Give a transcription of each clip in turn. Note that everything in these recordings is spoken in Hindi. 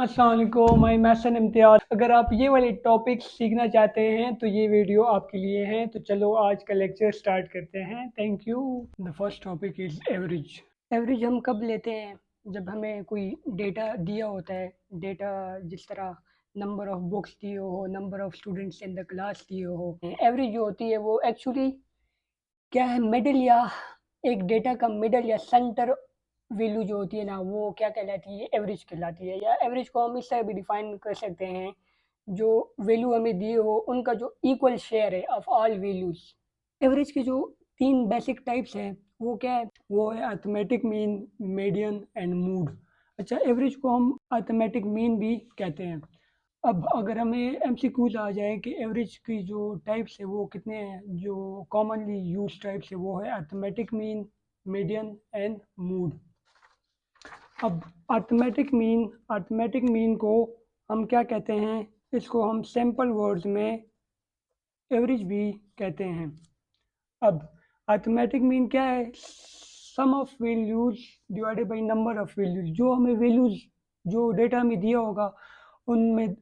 अस्सलाम वालेकुम, मैं महसन इम्तियाज़। अगर आप ये वाले टॉपिक सीखना चाहते हैं तो ये वीडियो आपके लिए है। तो चलो आज का लेक्चर स्टार्ट करते हैं। Thank you. The first topic is average. Average हम कब लेते हैं? जब हमें कोई डेटा दिया होता है। डेटा जिस तरह नंबर ऑफ़ बुक्स दिए हो, number of students in the class दिए हो। एवरेज जो होती है वो एक्चुअली क्या है, मिडल या एक डेटा का मिडल या सेंटर वैल्यू जो होती है ना, वो क्या कहलाती है? एवरेज कहलाती है। या एवरेज को हम इस तरह भी डिफाइन कर सकते हैं, जो वैल्यू हमें दिए हो उनका जो इक्वल शेयर है ऑफ ऑल वैल्यूज। एवरेज के जो तीन बेसिक टाइप्स हैं वो क्या है? वो है arithmetic mean, median and mood. अच्छा, एवरेज को हम अर्थमेटिक मीन भी कहते हैं। अब अगर हमें एमसीक्यूज आ जाए कि एवरेज की जो टाइप्स है वो कितने हैं, जो कॉमनली यूज टाइप्स है वो है arithmetic mean, median and mood. अब अर्थमेटिक मीन को हम क्या कहते हैं? इसको हम सिंपल वर्ड्स में एवरेज भी कहते हैं। अब अर्थमेटिक मीन क्या है? Sum of values divided by number of values. जो हमें वैल्यूज, जो डेटा हमें दिया होगा उनमें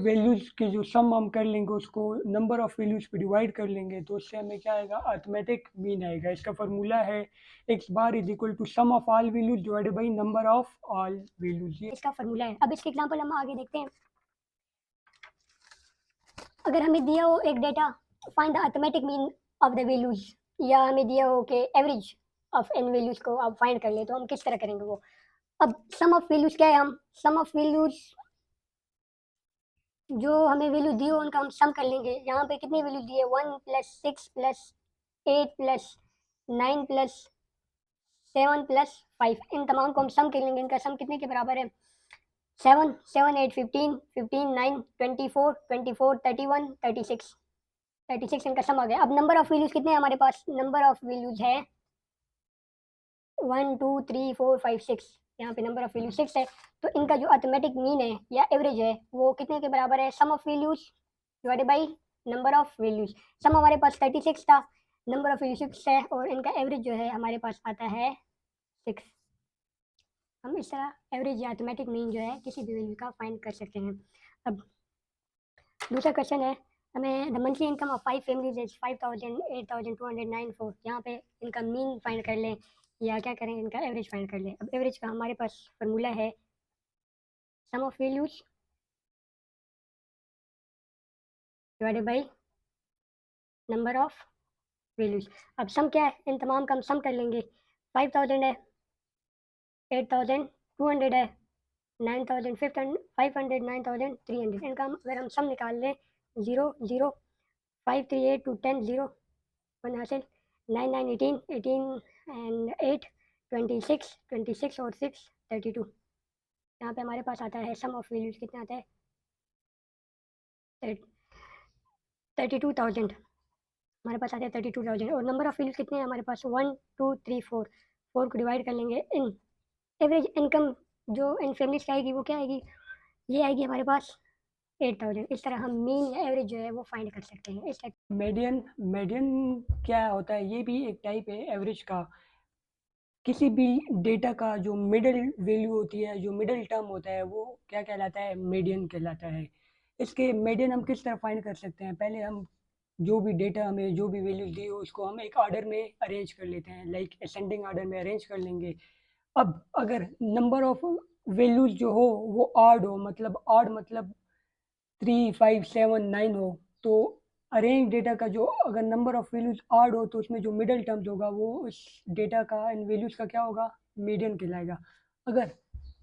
वैल्यूज के जो सम हम कर लेंगे उसको नंबर ऑफ वैल्यूज पे डिवाइड कर लेंगे तो उससे हमें क्या आएगा? अर्थमेटिक मीन आएगा। इसका फार्मूला है x bar is equal to sum of all values divided by number of all values. ये इसका फार्मूला है। अब इसके एग्जांपल हम आगे देखते हैं। अगर हमें दिया हो एक data, find the arithmetic mean of the values, या हमें दिया हो कि एवरेज ऑफ एन वैल्यूज को आप फाइंड कर ले, तो हम किस तरह करेंगे वो? अब सम ऑफ वैल्यूज क्या है? हम सम ऑफ वैल्यूज, जो हमें वैल्यू दी हो उनका हम सम कर लेंगे। यहाँ पे कितनी वैल्यू दी है? 1 + 6 + 8 + 9 + 5। इन तमाम को हम सम कर लेंगे। इनका सम कितने के बराबर है? 7 7 8 15 15 9 24 24 31 36 36 इनका सम आ गया। अब नंबर ऑफ वैल्यूज कितने हैं हमारे पास? नंबर ऑफ वैल्यूज है 1 2 3 4 5 6। यहाँ पे नंबर ऑफ वैल्यूज 6 है। तो इनका जो अर्थमेटिक मीन है या एवरेज है वो कितने के बराबर है? Sum of values divided by number of values. Sum हमारे पास 36 था, नंबर ऑफ वैल्यू 6 है, और इनका एवरेज जो है हमारे पास आता है 6। हम इस तरह एवरेज या अर्थमेटिक मीन जो है किसी भी वैल्यू का फाइंड कर सकते हैं। अब दूसरा क्वेश्चन है, हमें the monthly income of 5 families is 5000 8294। यहाँ पे इनका मीन फाइंड कर लें या क्या करें, इनका एवरेज फाइंड कर लें। अब एवरेज का हमारे पास फार्मूला है sum of values divided by number of values. अब सम क्या है? इन तमाम का हम सम कर लेंगे। 5000 है, 8200 है, 9500, 9300। इनका अगर हम सम निकाल लें, 0 0 5 3 8 2 10 0 1 हासिल, 9 9 18 18 एंड 8 26 26 और 6 32। यहाँ पे हमारे पास आता है सम ऑफ वैल्यूज कितना आता है? 32,000। हमारे पास आता है 32,000। और नंबर ऑफ वैल्यूज कितने हैं हमारे पास? 1 2 3 4। 4 को डिवाइड कर लेंगे इन एवरेज इनकम जो इन फैमिलीज की आएगी वो क्या आएगी? ये आएगी हमारे पास 8,000। इस तरह हम मीन या एवरेज जो है वो फाइंड कर सकते हैं। इस टाइप मीडियन, क्या होता है? ये भी एक टाइप है एवरेज का। किसी भी डेटा का जो मिडल वैल्यू होती है, जो मिडल टर्म होता है वो क्या कहलाता है? मीडियन कहलाता है। इसके मीडियन हम किस तरह फाइंड कर सकते हैं? पहले हम जो भी डेटा हमें, जो भी वैल्यूज दी हो उसको हम एक ऑर्डर में अरेंज कर लेते हैं, लाइक असेंडिंग ऑर्डर में अरेंज कर लेंगे। अब अगर नंबर ऑफ वैल्यूज जो हो वो ऑड मतलब 3 5 7 9 हो, तो अरेंज डेटा का जो अगर नंबर ऑफ वैल्यूज ऑड हो तो उसमें जो मिडल टर्म्स होगा वो उस डेटा का, इन वैल्यूज का क्या होगा? मीडियन कहलाएगा। अगर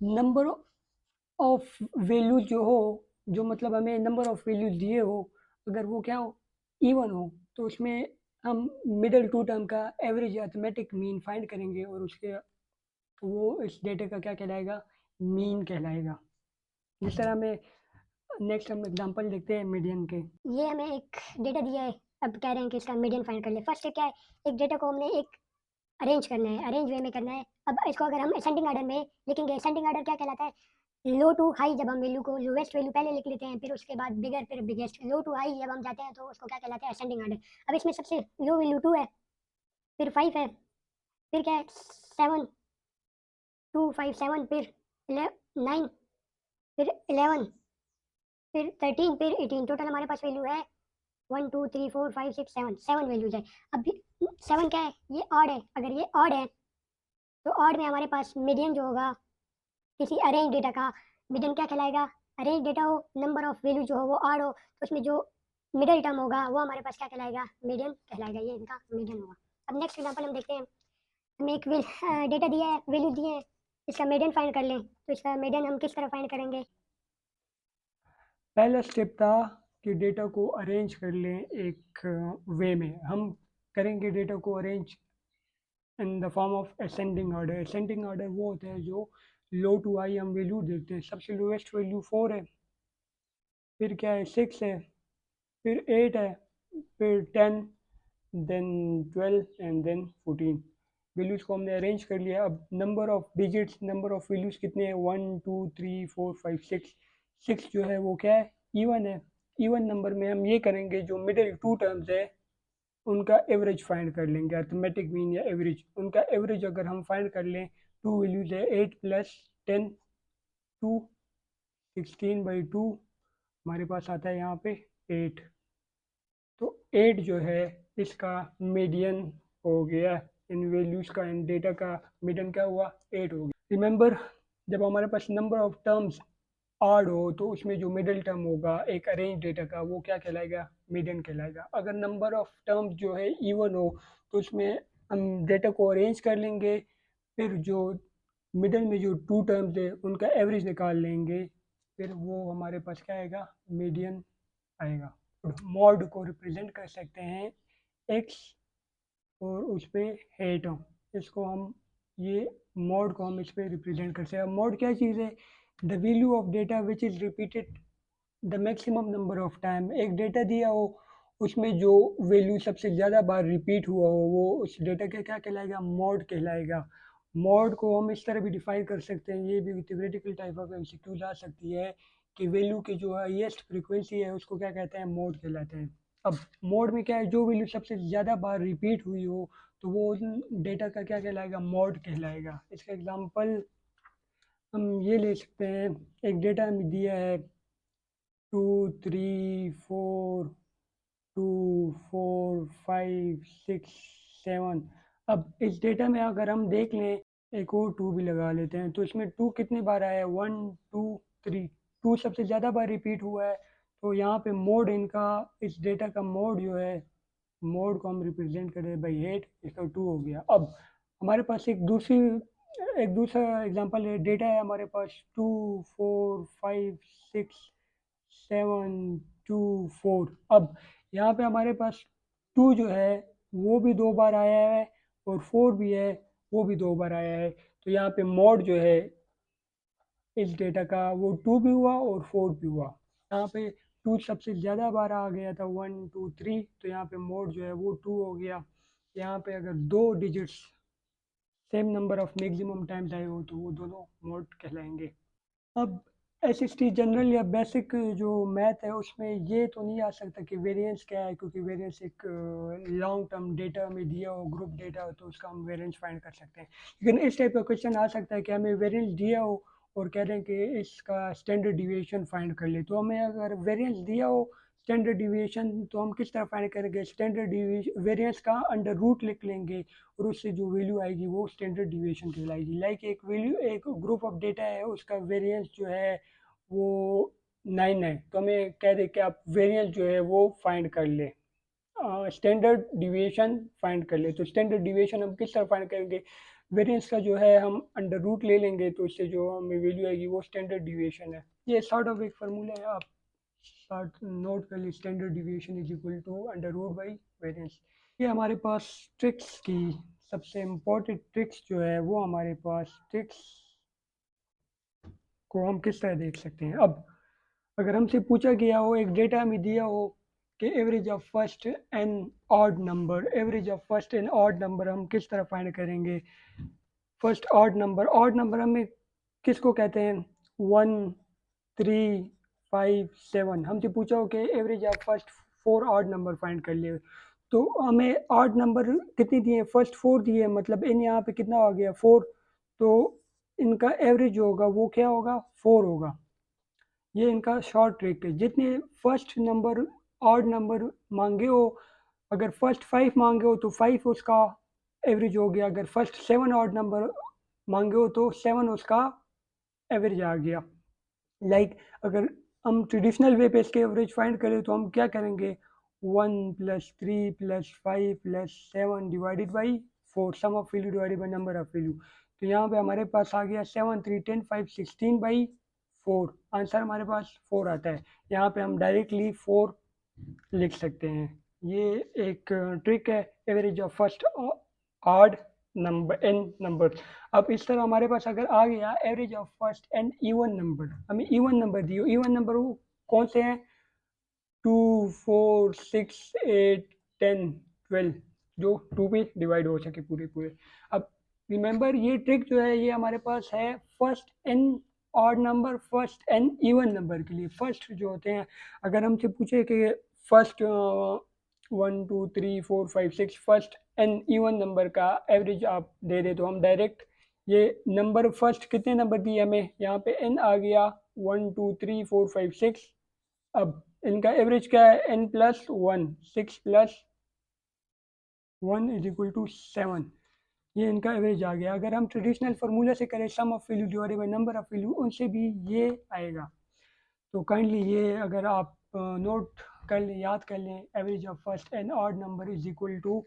नंबर ऑफ वैल्यूज जो हो, जो मतलब हमें नंबर ऑफ वैल्यूज दिए हो, अगर वो क्या हो? इवन हो, तो उसमें हम मिडल टू टर्म का एवरेज या अर्थमेटिक मीन फाइंड करेंगे और उसके वो इस डेटा का क्या कहलाएगा? मीन कहलाएगा। जिस तरह हमें नेक्स्ट हम एग्जांपल देखते हैं मीडियन के। ये हमें एक डेटा दिया है। अब कह रहे हैं कि इसका मीडियन फाइंड कर ले। फर्स्ट क्या है? एक डेटा को हमने एक अरेंज करना है, अरेंज वे में करना है। अब इसको अगर हम असेंडिंग ऑर्डर में लिखेंगे, असेंडिंग ऑर्डर क्या कहलाता है? लो टू हाई। जब हम वैल्यू को लोवेस्ट वैल्यू पहले लिख लेते हैं, फिर उसके बाद बिगर, फिर बिगेस्ट। लो टू हाई जब हम जाते हैं तो उसको क्या कहलाता है? Ascending order. अब इसमें सबसे लो वैल्यू 2 है, फिर 5 है, फिर क्या है? 7 2 5 7, फिर 9, फिर 11, फिर 13, फिर 18। टोटल हमारे पास वैल्यू है 1 2 3 4 5 6 7, 7 वैल्यूज है। अब 7 क्या है, ये ऑड है। अगर ये ऑड है तो ऑड में हमारे पास मीडियन जो होगा किसी अरेंज डेटा का, मीडियन क्या कहलाएगा, अरेंज डेटा हो, नंबर ऑफ वैल्यू जो हो वो ऑड हो, तो उसमें जो मिडिल टर्म होगा वो हमारे पास क्या कहलाएगा, मीडियन कहलाएगा। ये इनका मीडियन होगा। अब नेक्स्ट एग्जांपल हम देखते हैं। हमें एक डेटा दिया है, वैल्यू दिए हैं, इसका मीडियन फाइंड कर लें। तो इसका मीडियन हम किस तरह फाइंड करेंगे? पहला स्टेप था कि डेटा को अरेंज कर लें एक वे में। हम करेंगे डेटा को arrange in the form of ascending order. Ascending order वो होता है जो लो टू हाई हम वैल्यू देखते हैं। सबसे लोएस्ट वैल्यू 4 है, फिर क्या है 6 है, फिर 8 है, फिर 10, देन 12 एंड देन 14। वैल्यूज़ को हमने अरेंज कर लिया। अब number of digits, number of values कितने हैं, 1 2 3 4 5 6। 6 जो है वो क्या है, इवन है। इवन नंबर में हम ये करेंगे जो मिडिल टू टर्म्स है उनका एवरेज फाइंड कर लेंगे, अर्थमेटिक मीन या एवरेज। उनका एवरेज अगर हम फाइंड कर लें, टू वैल्यूज है 8 प्लस 10, 2, 16/2 हमारे पास आता है यहाँ पे 8। तो 8 जो है इसका मीडियन हो गया। इन वैल्यूज़ का, इन डेटा का मीडियन क्या हुआ, 8 हो गया। रिमेंबर, जब हमारे पास नंबर ऑफ टर्म्स ऑड हो तो उसमें जो मिडिल टर्म होगा एक अरेंज डेटा का वो क्या कहलाएगा, मीडियन कहलाएगा। अगर नंबर ऑफ टर्म्स जो है इवन हो तो उसमें हम डेटा को अरेंज कर लेंगे, फिर जो मिडिल में जो टू टर्म्स है उनका एवरेज निकाल लेंगे, फिर वो हमारे पास क्या आएगा, मीडियन आएगा। मॉड को रिप्रेजेंट कर सकते हैं एक्स और उस पर है टर्म, इसको हम ये मॉड को हम इस पर रिप्रेजेंट कर सकते हैं। मॉड क्या चीज़ है, the value of data which is repeated the maximum number of time. एक डेटा दिया हो उसमें जो वैल्यू सबसे ज़्यादा बार रिपीट हुआ हो वो उस डेटा का क्या कहलाएगा, मॉड कहलाएगा। मॉड को हम इस तरह भी डिफाइन कर सकते हैं, ये भी थ्योरेटिकल टाइप ऑफ एमसीक्यूज आ सकती है कि वैल्यू की जो हाईएस्ट फ्रीक्वेंसी है उसको क्या कहते हैं, मोड कहलाते हैं। अब मोड में क्या है, जो वैल्यू सबसे ज़्यादा बार रिपीट हुई हो तो वो डेटा का क्या कहलाएगा, मोड कहलाएगा। इसका एग्जांपल हम ये ले सकते हैं, एक डेटा हमें दिया है 2 3 4 2 4 5 6 7। अब इस डेटा में अगर हम देख लें, एक और 2 भी लगा लेते हैं, तो इसमें 2 कितनी बार आया है, 1 2 3। 2 सबसे ज़्यादा बार रिपीट हुआ है, तो यहाँ पे मोड इनका, इस डेटा का मोड जो है, मोड को हम रिप्रेजेंट करें बाई 8, इसका 2 हो गया। अब हमारे पास एक दूसरा एग्जांपल है, डेटा है हमारे पास 2 4 5 6 7 2 4। अब यहाँ पे हमारे पास 2 जो है वो भी 2 बार आया है और 4 भी है, वो भी 2 बार आया है। तो यहाँ पे मोड जो है इस डेटा का वो 2 भी हुआ और 4 भी हुआ। यहाँ पे 2 सबसे ज़्यादा बार आ गया था, 1 2 3, तो यहाँ पे मोड जो है वो 2 हो गया। यहाँ पे अगर दो digits same number of maximum times आए हो तो वो दोनों मोड कहलाएंगे। अब एसएसटी जनरल या बेसिक जो मैथ है उसमें ये तो नहीं आ सकता कि वेरिएंस क्या है, क्योंकि वेरिएंस एक लॉन्ग टर्म डेटा में दिया हो, ग्रुप डेटा हो, तो उसका हम वेरिएंस फाइंड कर सकते हैं। लेकिन इस टाइप का क्वेश्चन आ सकता है कि हमें वेरिएंस दिया हो और कह रहे हैं कि इसका स्टैंडर्ड डिविएशन फाइंड कर ले। तो हमें अगर वेरिएंस दिया हो स्टैंडर्ड डिविएशन, तो हम किस तरह फाइंड करेंगे, स्टैंडर्ड वेरिएंस का अंडर रूट लिख लेंगे और उससे जो वैल्यू आएगी वो स्टैंडर्ड डिविएशन कहलाएगी। लाइक एक वैल्यू, एक ग्रुप ऑफ डेटा है, उसका वेरिएंस जो है वो 9 है, तो हमें कह दे कि आप वेरिएंस जो है वो फाइंड कर ले, स्टैंडर्ड डिविएशन फाइंड कर ले। तो स्टैंडर्ड डिविएशन हम किस तरह फाइंड करेंगे, वेरिएंस का जो है हम अंडर रूट ले लेंगे, तो उससे जो हमें वैल्यू आएगी वो स्टैंडर्ड डिविएशन है। ये सॉर्ट ऑफ एक फार्मूला है, आप शॉर्ट नोट कर ली, standard deviation is equal to under root by variance. ये हमारे पास ट्रिक्स की सबसे इम्पोर्टेंट ट्रिक्स जो है वो हमारे पास ट्रिक्स को हम किस तरह देख सकते हैं। अब अगर हमसे पूछा गया हो, एक डेटा हमें दिया हो कि average of first and odd number, average of first and odd number हम किस तरह फाइंड करेंगे। फर्स्ट ऑड नंबर हमें किसको कहते हैं, 1 3 5 7। हमसे पूछा हो कि average of first 4 odd number find कर लिए, तो हमें ऑड नंबर कितनी दिए, फर्स्ट 4 दिए, मतलब इन यहाँ पे कितना हो गया 4, तो इनका एवरेज जो होगा वो क्या होगा, 4 होगा। ये इनका शॉर्ट ट्रिक है। जितने फर्स्ट नंबर ऑड नंबर मांगे हो, अगर फर्स्ट 5 मांगे हो तो 5 उसका एवरेज हो गया, अगर फर्स्ट 7 ऑड नंबर मांगे हो तो 7 उसका एवरेज आ गया। लाइक अगर हम ट्रेडिशनल वे पे इसके एवरेज फाइंड करें तो हम क्या करेंगे, 1 plus 3 plus 5 plus 7 divided by 4, sum of value divided by number of value. तो यहाँ पे हमारे पास आ गया 7 3 10 5 16 बाई 4, आंसर हमारे पास 4 आता है। यहाँ पे हम डायरेक्टली 4 लिख सकते हैं। ये एक ट्रिक है, average of first odd number n number. अब इस तरह हमारे पास अगर आ गया average of first n even number, हमें इवन नंबर दिए, इवन नंबर वो कौन से हैं, 2 4 6 8 10 12, जो 2 पे डिवाइड हो सके पूरे पूरे। अब रिमेंबर ये ट्रिक जो है ये हमारे पास है first n odd number, first n even number के लिए। फर्स्ट जो होते हैं, अगर हमसे पूछे कि first 1 2 3 4 5 6 first n even number का एवरेज आप दे दे, तो हम डायरेक्ट ये नंबर फर्स्ट कितने नंबर दिए हमें, यहाँ पे एन आ गया 1 2 3 4 5 6। अब इनका एवरेज क्या है, n plus 1, 6 plus 1 is equal to 7। ये इनका एवरेज आ गया। अगर हम ट्रेडिशनल फार्मूला से करें sum of value divided by number of value, उनसे भी ये आएगा। तो काइंडली ये अगर आप नोट कर लें, याद कर लें, average of first n odd number is equal to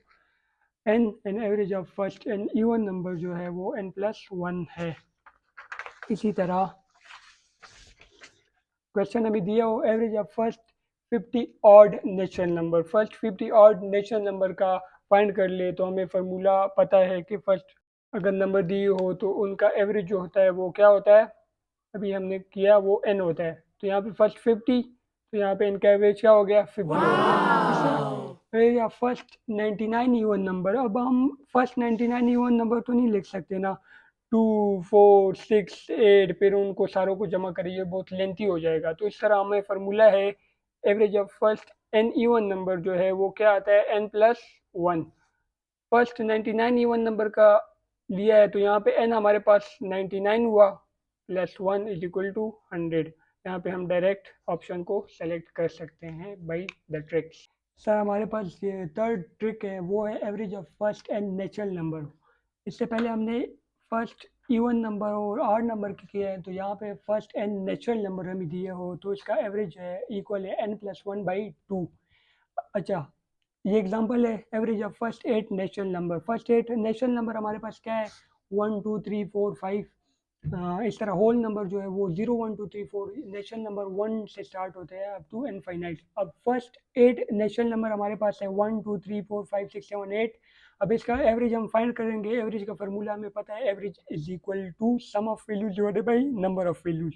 n and average of first n even number जो है वो एन प्लस 1 है। इसी तरह क्वेश्चन अभी दिया हो average of first 50 odd natural number, first 50 odd natural number का फाइंड कर ले, तो हमें फार्मूला पता है कि फर्स्ट अगर नंबर दिए हो तो उनका एवरेज जो होता है वो क्या होता है, अभी हमने किया वो n होता है। तो यहाँ पे फर्स्ट 50, तो यहाँ पे इनका एवरेज क्या हो गया, 50 हो गया। या फर्स्ट 99 इवन नंबर, अब हम फर्स्ट 99 इवन नंबर तो नहीं लिख सकते ना, 2 4 6 8 फिर उनको सारों को जमा करिए, बहुत लेंथी हो जाएगा। तो इस तरह हमें फार्मूला है average of first n even number जो है वो क्या आता है, n plus 1। First 99 even number का लिया है तो यहाँ पे n हमारे पास 99 हुआ प्लस 1 इज इक्वल टू 100। यहाँ पे हम डायरेक्ट ऑप्शन को सेलेक्ट कर सकते हैं बाई द ट्रिक्स। सर हमारे पास ये थर्ड ट्रिक है, वो है average of first and natural number. इससे पहले हमने फर्स्ट इवन नंबर और ऑड नंबर की किया है, तो यहाँ पे फर्स्ट एंड नेचुरल नंबर हमें दिए हो तो इसका एवरेज है इक्वल है n प्लस 1 बाई 2। अच्छा, ये एग्जांपल है average of first 8 natural number. First 8 natural number हमारे पास क्या है, 1 2 3 4 5, इस तरह होल नंबर जो है वो 0 1 2 3 4 नेचुरल नंबर 1 से स्टार्ट होते हैं अप टू इनफाइनाइट। अब फर्स्ट 8 नेचुरल नंबर हमारे पास है 1 2 3 4 5 6 7 8। अब इसका एवरेज हम फाइंड करेंगे, एवरेज का फार्मूला हमें पता है, average is equal to sum of values divided by number of values.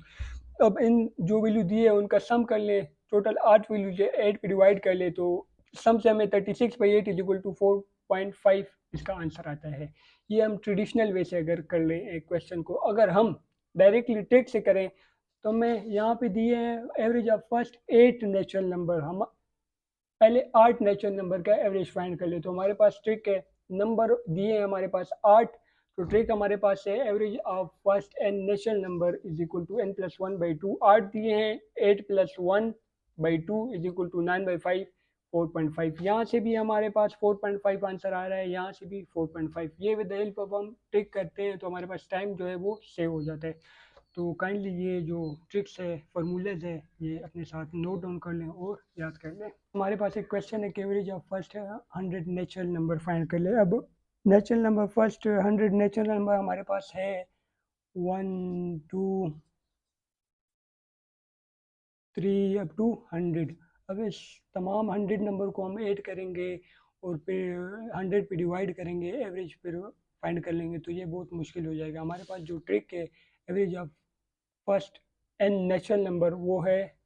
अब इन जो वैल्यू दिए है उनका सम कर लें, टोटल 8 वैल्यूज है, 8 पे डिवाइड कर ले तो सम से हमें 36/8 इज इक्वल टू 4.5 इसका आंसर आता है। ये हम ट्रेडिशनल वे से अगर कर लें एक क्वेश्चन को, अगर हम डायरेक्टली ट्रिक से करें तो मैं यहाँ पे दिए हैं average of first 8 natural number, हम पहले 8 नेचुरल नंबर का एवरेज फाइंड कर ले। तो हमारे पास ट्रिक है, नंबर दिए हैं हमारे पास 8, तो ट्रिक हमारे पास है average of first n natural number is equal to n plus 1 by 2। 8 दिए हैं, 8 plus 1 by 2 is equal to 9/5 4.5। यहाँ से भी हमारे पास 4.5 आंसर आ रहा है, यहाँ से भी 4.5। ये विद द हेल्प ऑफ हम ट्रिक करते हैं तो हमारे पास टाइम जो है वो सेव हो जाता है। तो काइंडली ये जो ट्रिक्स है, फार्मूलेज है, ये अपने साथ नोट डाउन कर लें और याद कर लें। हमारे पास एक क्वेश्चन है कि average of first 100 natural number find कर ले। अब natural number first 100 natural number हमारे पास है 1 2 3 अप टू 100। अब इस तमाम 100 नंबर को हम ऐड करेंगे और फिर 100 पे डिवाइड करेंगे, एवरेज फिर फाइंड कर लेंगे, तो ये बहुत मुश्किल हो जाएगा। हमारे पास जो ट्रिक है average of first n natural number वो है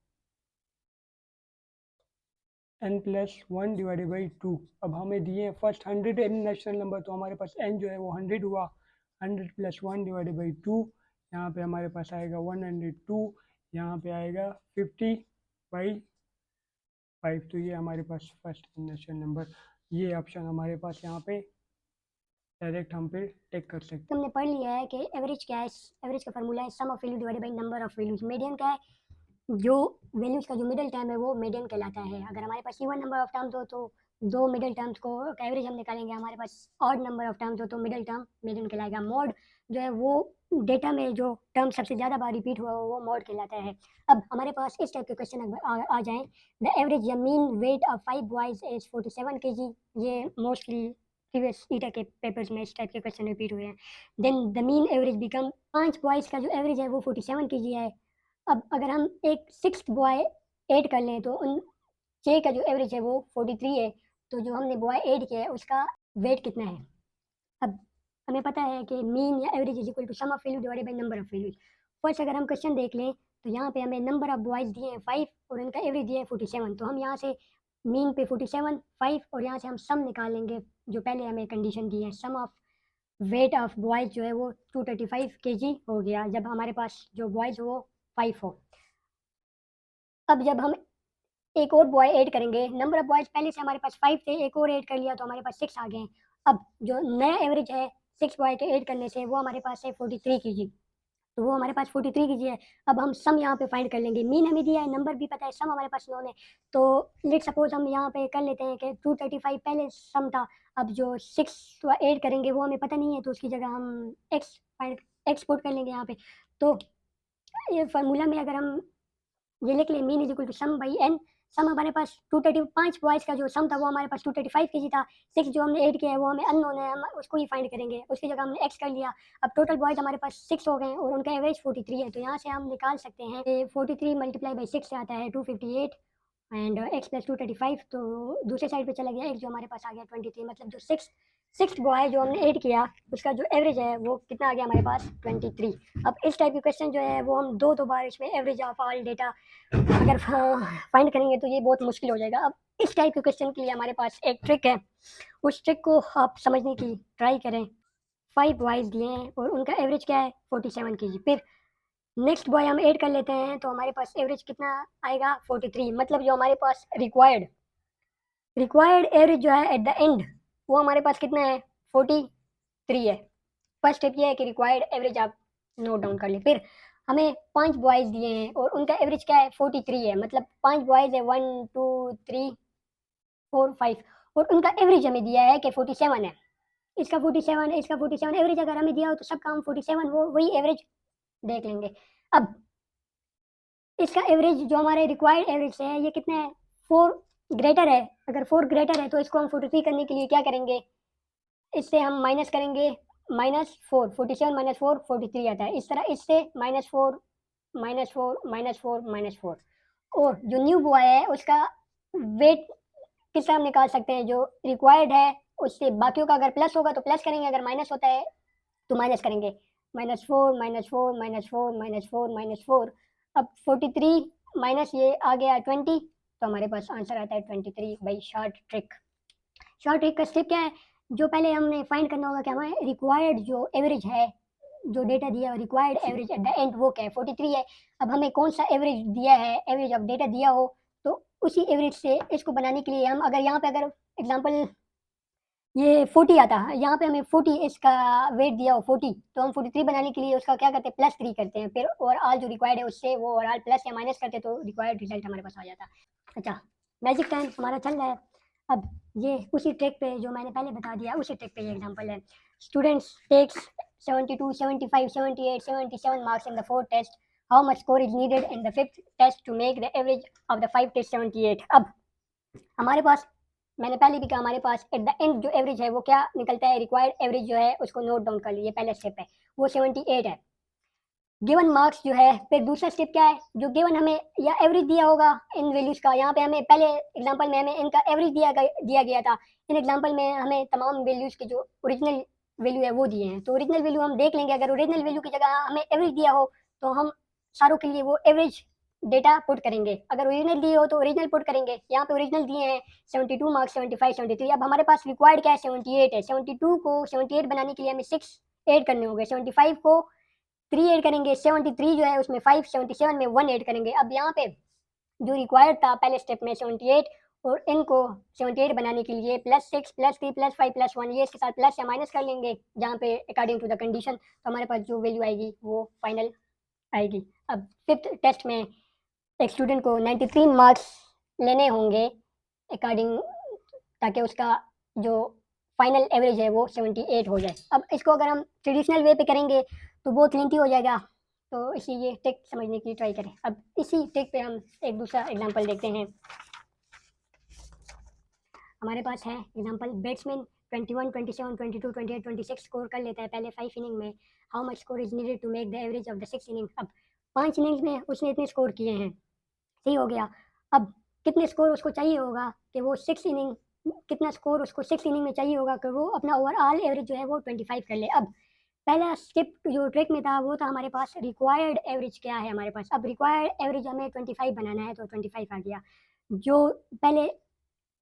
n प्लस 1 डिवाइडेड बाई 2। अब हमें दिए हैं फर्स्ट 100 एन नेचुरल नंबर, तो हमारे पास n जो है वो 100 हुआ, 100 प्लस 1 डिवाइडेड बाई 2, यहाँ पे हमारे पास आएगा 102, यहाँ पे आएगा 50/5। तो ये हमारे पास फर्स्ट नेचुरल नंबर, ये ऑप्शन हमारे पास यहाँ पे डायरेक्ट हम पे टेक कर सकते हैं। हमने पढ़ लिया है कि एवरेज क्या है, एवरेज का फार्मूला है sum of value divided by number of values. Median क्या है, जो वैल्यूज़ का जो मिडिल टर्म है वो मीडियन कहलाता है। अगर हमारे पास इवन नंबर ऑफ टर्म्स हो तो दो मिडिल टर्म्स को का एवरेज हम निकालेंगे, हमारे पास ऑड नंबर ऑफ टर्म्स हो तो मिडिल टर्म मीडियन कहलाएगा। मॉड जो है वो डेटा में जो टर्म सबसे ज़्यादा बार रिपीट हुआ हो वो मॉड कहलाता है। अब हमारे पास इस टाइप के क्वेश्चन अगर आ जाएँ, द एवरेज या mean weight of 5 boys is 47 KG. ये मोस्टली प्रीवियस ईटा के पेपर्स में इस टाइप के क्वेश्चन रिपीट हुए हैं। Then the mean average become 5 boys का जो एवरेज है वो 47 केजी है। अब अगर हम एक सिक्स्थ बॉय ऐड कर लें तो उन 6 का जो एवरेज है वो 43 है। तो जो हमने बॉय ऐड किया है उसका वेट कितना है? अब हमें पता है कि मीन या average is equal to sum of value divided by number of values. First अगर हम क्वेश्चन देख लें तो यहाँ पे हमें नंबर ऑफ बॉयज़ दिए हैं 5 और उनका एवरेज दिया है 47। तो हम यहाँ से मीन पे 47, 5 और यहाँ से हम सम निकालेंगे जो पहले हमें कंडीशन दी है। Sum of weight of boys जो है वो 235 केजी हो गया जब हमारे पास जो बॉयज़ वो 5 हो। अब जब हम एक और बॉय ऐड करेंगे, नंबर ऑफ बॉयज़ पहले से हमारे पास 5 थे, एक और ऐड कर लिया तो हमारे पास 6 आ गए हैं। अब जो नया एवरेज है 6 बॉय के ऐड करने से वो हमारे पास है 43 केजी। तो वो हमारे पास 43 केजी है। अब हम सम यहाँ पे फाइंड कर लेंगे। मीन हमें दिया है, नंबर भी पता है, सम हमारे पास नोन है। तो लेट्स सपोज हम यहाँ पे कर लेते हैं कि 235 पहले सम था। अब जो 6 ऐड करेंगे वो हमें पता नहीं है तो उसकी जगह हम एक्स पुट कर लेंगे यहाँ पे। तो ये फार्मूला में अगर हम ये लिख लें mean is equal to sum by N. Sum हमारे पास 235 बॉयज़ का जो सम था वो हमारे पास 235 केजी था। 6 जो हमने ऐड किया है वो हमें अननोन है, हम उसको ही फाइंड करेंगे। उसकी जगह हमने एक्स कर लिया। अब टोटल बॉयज़ हमारे पास 6 हो गए और उनका एवरेज 43 है। तो यहाँ से हम निकाल सकते हैं कि 43 मल्टीप्लाई बाई 6 से आता है 258 एंड एक्स प्लस 235। तो दूसरे साइड पे चला गया एक जो हमारे पास आ गया 23। मतलब जो सिक्स बॉय जो हमने ऐड किया उसका जो एवरेज है वो कितना आ गया हमारे पास 23। अब इस टाइप के क्वेश्चन जो है वो हम दो बार इसमें एवरेज ऑफ ऑल डेटा अगर फाइंड करेंगे तो ये बहुत मुश्किल हो जाएगा। अब इस टाइप के क्वेश्चन के लिए हमारे पास एक ट्रिक है, उस ट्रिक को आप समझने की ट्राई करें। 5 बॉयज़ दिए हैं और उनका एवरेज क्या है 47 केजी। फिर नेक्स्ट बॉय हम ऐड कर लेते हैं तो हमारे पास एवरेज कितना आएगा 43। मतलब जो हमारे पास रिक्वायर्ड एवरेज जो है एट द एंड वो हमारे पास कितना है 43 है। फर्स्ट स्टेप ये है कि रिक्वायर्ड एवरेज आप नोट डाउन कर लें। फिर हमें 5 बॉयज़ दिए हैं और उनका एवरेज क्या है 43 है। मतलब 5 बॉयज़ है 1 2 3 4 5 और उनका एवरेज हमें दिया है कि 47 है। इसका 47 है, इसका 47 एवरेज अगर हमें दिया हो तो सबका हम 47 वो वही एवरेज देख लेंगे। अब इसका एवरेज जो हमारे रिक्वायर्ड एवरेज से है ये कितना है 4 ग्रेटर है। अगर 4 ग्रेटर है तो इसको हम 43 करने के लिए क्या करेंगे, इससे हम माइनस करेंगे -4। 47 -4 43 आता है। इस तरह इससे -4 -4 -4 -4 और जो न्यू बॉय है उसका वेट किस तरह हम निकाल सकते हैं, जो रिक्वायर्ड है उससे बाकियों का अगर प्लस होगा तो प्लस करेंगे, अगर माइनस होता है तो माइनस करेंगे। -4 -4 -4 -4 -4। अब 43 माइनस ये आ गया 20 तो हमारे पास आंसर आता है 23 by short trick. Short trick का स्टेप क्या है, जो पहले हमने फाइंड करना होगा कि हमारे रिक्वायर्ड जो एवरेज है, जो डेटा दिया required average eight the and वो क्या है 43 है। अब हमें कौन सा एवरेज दिया है, एवरेज ऑफ डेटा दिया हो तो उसी एवरेज से इसको बनाने के लिए हम अगर यहाँ पे अगर एग्जांपल ये 40 आता है, यहाँ पे हमें 40 इसका वेट दिया हो 40 तो हम 43 बनाने के लिए उसका क्या करते हैं +3 करते हैं। फिर ओवरऑल जो रिक्वायर्ड है उससे वो ओवरऑल प्लस या माइनस करते तो रिक्वायर्ड रिजल्ट हमारे पास आ जाता। अच्छा, मैजिक टाइम हमारा चल रहा है। अब ये उसी ट्रिक पे जो मैंने पहले बता दिया उसी ट्रिक पे ये एग्जांपल है। Students takes 72 75 78 77 marks in the 4th test, how much score is needed in the 5th test to make the average of the 5 test 78। अब हमारे पास मैंने पहले भी कहा हमारे पास एट द एंड जो एवरेज है वो क्या निकलता है, रिक्वायर्ड एवरेज जो है उसको नोट डाउन कर लिए, पहला स्टेप है वो 78 है। गिवन मार्क्स जो है, फिर दूसरा स्टेप क्या है, जो गिवन हमें या एवरेज दिया होगा इन वैल्यूज़ का, यहाँ पे हमें पहले एग्जांपल में हमें इनका एवरेज दिया गया था। इन एग्जांपल में हमें तमाम वैल्यूज़ के जो ओरिजिनल वैल्यू है वो दिए हैं। तो ओरिजिनल वैल्यू हम देख लेंगे, अगर ओरिजिनल वैल्यू की जगह हमें एवरेज दिया हो तो हम सारों के लिए वो एवरेज डेटा पुट करेंगे। अगर ओरिजिनल दिए हो तो ओरिजिनल पुट करेंगे। यहाँ पे ओरिजिनल दिए हैं 72 मार्क्स 75 73। अब हमारे पास रिक्वायर्ड क्या है 78 है। 72 को 78 बनाने के लिए हमें 6 ऐड करने होंगे, 75 को 3 ऐड करेंगे, 73 जो है उसमें 5, 77 में 1 ऐड करेंगे। अब यहाँ पे जो रिक्वायर्ड था पहले स्टेप में 78 और इनको 78 बनाने के लिए +6 +3 +5 +1 ये इसके साथ प्लस या माइनस कर लेंगे जहाँ पे अकॉर्डिंग टू द कंडीशन। तो हमारे पास जो वैल्यू आएगी वो फाइनल आएगी। अब 5th टेस्ट में एक स्टूडेंट को 93 मार्क्स लेने होंगे अकॉर्डिंग, ताकि उसका जो फाइनल एवरेज है वो 78 हो जाए। अब इसको अगर हम ट्रेडिशनल वे पे करेंगे तो बहुत लेंथी हो जाएगा, तो इसी ये ट्रिक समझने की ट्राई करें। अब इसी ट्रिक पे हम एक दूसरा एग्जांपल देखते हैं। हमारे पास है एग्जांपल, बैट्समैन 21, 27, 22, 28, 26 स्कोर कर लेता है पहले 5 इनिंग में। How much score is needed to make the average of the 6 inning. अब 5 इनिंग्स में उसने इतने स्कोर किए हैं, सही हो गया। अब कितने स्कोर उसको चाहिए होगा कि वो 6 इनिंग, कितना स्कोर उसको 6 इनिंग में चाहिए होगा कि वो अपना ओवरऑल एवरेज जो है वो 25 कर ले। अब पहला स्टेप जो ट्रिक में था वो था हमारे पास रिक्वायर्ड एवरेज क्या है हमारे पास। अब रिक्वायर्ड एवरेज हमें 25 बनाना है, तो 25 आ गया। जो पहले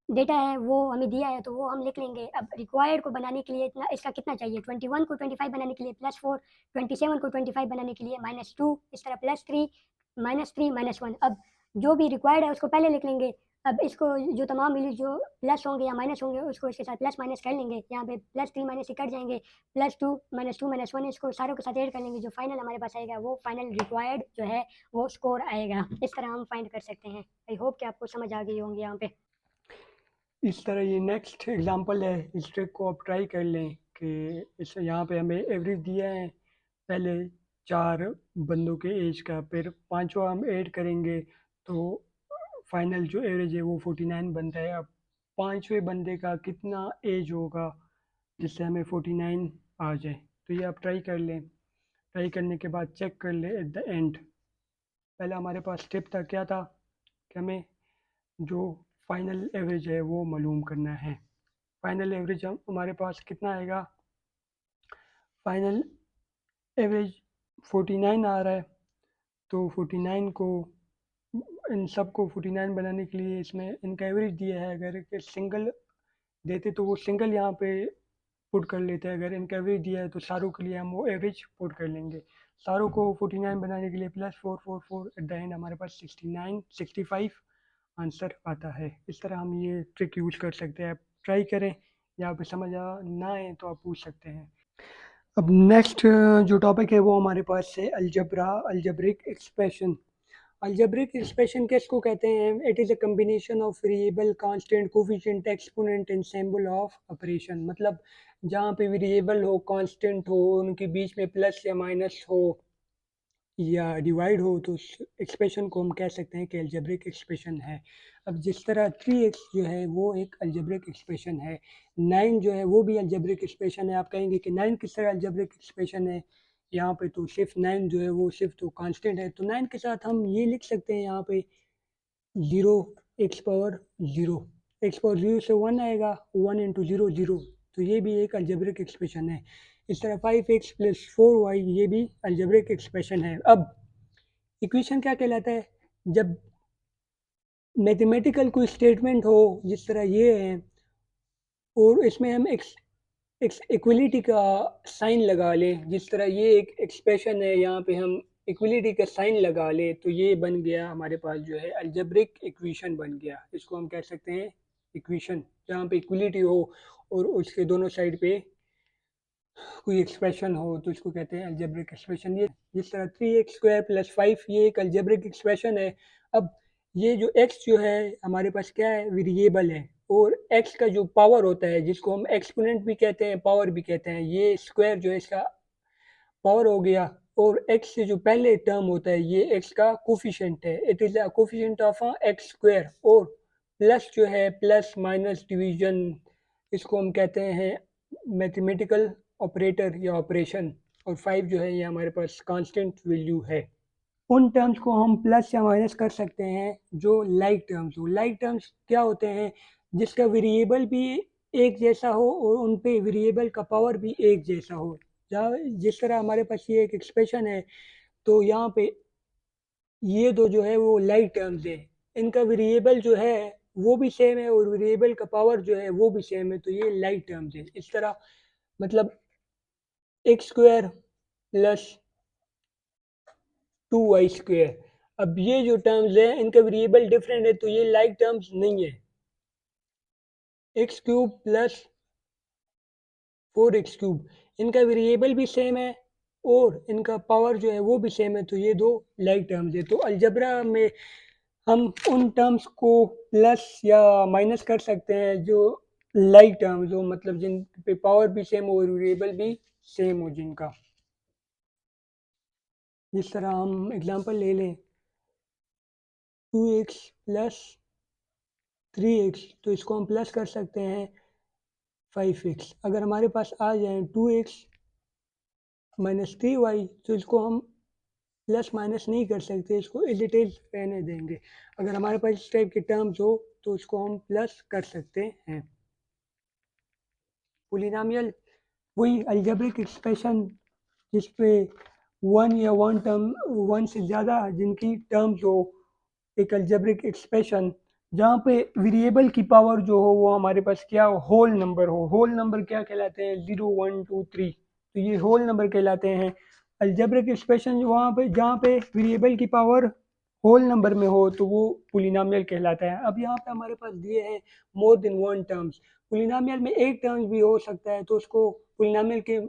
डेटा है वो हमें दिया है तो वो हम लिख लेंगे। अब रिक्वायर्ड को बनाने के लिए इतना, इसका कितना चाहिए, 21 को 25 बनाने के लिए +4, 27 को 25 बनाने के लिए -2, इस तरह +3, -3, -1। अब जो भी रिक्वायर्ड है उसको पहले लिख लेंगे। अब इसको जो तमाम वैल्यूज जो प्लस होंगे या माइनस होंगे उसको इसके साथ प्लस माइनस कर लेंगे। यहाँ पे +3 माइनस कट जाएंगे, +2, -2, -1, इसको सारों के साथ ऐड कर लेंगे। जो फाइनल हमारे पास आएगा वो फाइनल रिक्वायर्ड जो है वो स्कोर आएगा। इस तरह हम फाइंड कर सकते हैं। आई होप कि आपको समझ आ गई होंगी यहाँ पे। इस तरह ये नेक्स्ट एग्जांपल है, इस ट्रिक को आप ट्राई कर लें कि इस यहाँ पे हमें एवरेज दिया है पहले 4 बंदों के एज का, फिर पांचवा हम ऐड करेंगे तो फाइनल जो एवरेज है वो 49 बनता है। अब पांचवें बंदे का कितना एज होगा जिससे हमें 49 आ जाए, तो ये आप ट्राई कर लें। ट्राई करने के बाद चेक कर लें एट द एंड। पहला हमारे पास टिप था, क्या था कि हमें जो फाइनल एवरेज है वो मालूम करना है। फाइनल एवरेज हमारे पास कितना आएगा, फाइनल एवरेज 49 आ रहा है, तो 49 को, इन सब को 49 बनाने के लिए इसमें इनका एवरेज दिया है। अगर एक सिंगल देते तो वो सिंगल यहाँ पे पुट कर लेते हैं, अगर इनका एवरेज दिया है तो सारों के लिए हम वो एवरेज पुट कर लेंगे। सारों को 49 बनाने के लिए +4, 4, 4 एट द एंड हमारे पास 69, 65 आंसर आता है। इस तरह हम ये ट्रिक यूज कर सकते हैं। आप ट्राई करें, या पे समझ ना आए तो आप पूछ सकते हैं। अब नेक्स्ट जो टॉपिक है वो हमारे पास है algebra, algebraic expression. Algebraic expression किसको कहते हैं? It is a combination of variable, constant, coefficient, exponent and symbol of operation. मतलब जहाँ पे वेरिएबल हो, कांस्टेंट हो, उनके बीच में प्लस या माइनस हो या डिवाइड हो, तो उस एक्सप्रेशन को हम कह सकते हैं कि अलजेब्रिक एक्सप्रेशन है। अब जिस तरह 3x जो है वो एक अलजेब्रिक एक्सप्रेशन है, 9 जो है वो भी अलजेब्रिक एक्सप्रेशन है। आप कहेंगे कि 9 किस तरह अलजेब्रिक एक्सप्रेशन है, यहाँ पे तो सिर्फ 9 जो है वो सिर्फ तो कांस्टेंट है, तो 9 के साथ हम ये लिख सकते हैं यहाँ पे 0 x पावर 0, x पावर 0 से 1 आएगा, 1 इंटू 0 0, तो ये भी एक अलजेब्रिक एक्सप्रेशन है। इस तरह 5x प्लस 4y ये भी अलजेब्रिक एक्सप्रेशन है। अब इक्वेशन क्या कहलाता है? जब मैथमेटिकल कोई स्टेटमेंट हो जिस तरह ये है और इसमें हम एक्स एक्स इक्वलिटी का साइन लगा लें, जिस तरह ये एक एक्सप्रेशन है, यहाँ पे हम इक्वलिटी का साइन लगा लें, तो ये बन गया हमारे पास जो है अलजेब्रिक इक्वेशन बन गया। इसको हम कह सकते हैं इक्वेशन, जहाँ पे इक्वलिटी हो और उसके दोनों साइड पे कोई एक्सप्रेशन हो तो इसको कहते हैं अलजेब्रिक एक्सप्रेशन। ये जिस तरह 3x² + 5 ये एक अलजेब्रिक एक्सप्रेशन है। अब ये जो x जो है हमारे पास क्या है, वेरिएबल है, और x का जो पावर होता है जिसको हम एक्सपोनेंट भी कहते हैं, पावर भी कहते हैं, ये स्क्वायर जो है इसका पावर हो गया, और x से जो पहले टर्म होता है ये x का कोफिशिएंट है, it is a coefficient of x²। और प्लस जो है प्लस माइनस डिवीजन, इसको हम कहते हैं मैथमेटिकल ऑपरेटर या ऑपरेशन। और 5 जो है ये हमारे पास कांस्टेंट वैल्यू है। उन टर्म्स को हम प्लस या माइनस कर सकते हैं जो लाइक टर्म्स हो। लाइक टर्म्स क्या होते हैं? जिसका वेरिएबल भी एक जैसा हो और उन पे वेरिएबल का पावर भी एक जैसा हो। जहाँ जिस तरह हमारे पास ये एक एक्सप्रेशन है, तो यहाँ पे ये दो जो है वो लाइक टर्म्स है, इनका वेरिएबल जो है वो भी सेम है और वेरिएबल का पावर जो है वो भी सेम है, तो ये लाइक टर्म्स है। इस तरह मतलब x² प्लस 2y²। अब ये जो टर्म्स है इनका वेरिएबल डिफरेंट है, तो ये लाइक टर्म्स नहीं है। x³ प्लस 4x³ इनका वेरिएबल भी सेम है और इनका पावर जो है वो भी सेम है, तो ये दो लाइक टर्म्स है। तो अलजबरा में हम उन टर्म्स को प्लस या माइनस कर सकते हैं जो लाइक टर्म, जो मतलब जिन पे पावर भी सेम हो और वेरिएबल भी सेम हो जिनका। जिस तरह हम एग्जांपल ले लें 2x प्लस 3x, तो इसको हम प्लस कर सकते हैं 5x। अगर हमारे पास आ जाए 2x माइनस 3y, तो इसको हम प्लस माइनस नहीं कर सकते, इसको एज इट इज रहने देंगे। अगर हमारे पास इस टाइप के टर्म्स हो तो इसको हम प्लस कर सकते हैं। पोलिनोमियल वही अलजेब्रिक एक्सप्रेशन जिस पे वन या वन टर्म, वन से ज़्यादा जिनकी टर्म्स हो, एक अलजेब्रिक एक्सप्रेशन जहाँ पे वेरिएबल की पावर जो हो वो हमारे पास क्या हो, होल नंबर हो। होल नंबर क्या कहलाते हैं, 0 1 2 3, तो ये होल नंबर कहलाते हैं। अलजेब्रिक एक्सप्रेशन वहाँ पे जहाँ पे वेरिएबल की पावर होल नंबर में हो तो वो पोलिनोमियल कहलाता है। अब यहाँ पे हमारे पास दिए हैं more than one terms. Polynomial में एक टर्म्स भी हो सकता है, तो उसको पोलिनोमियल के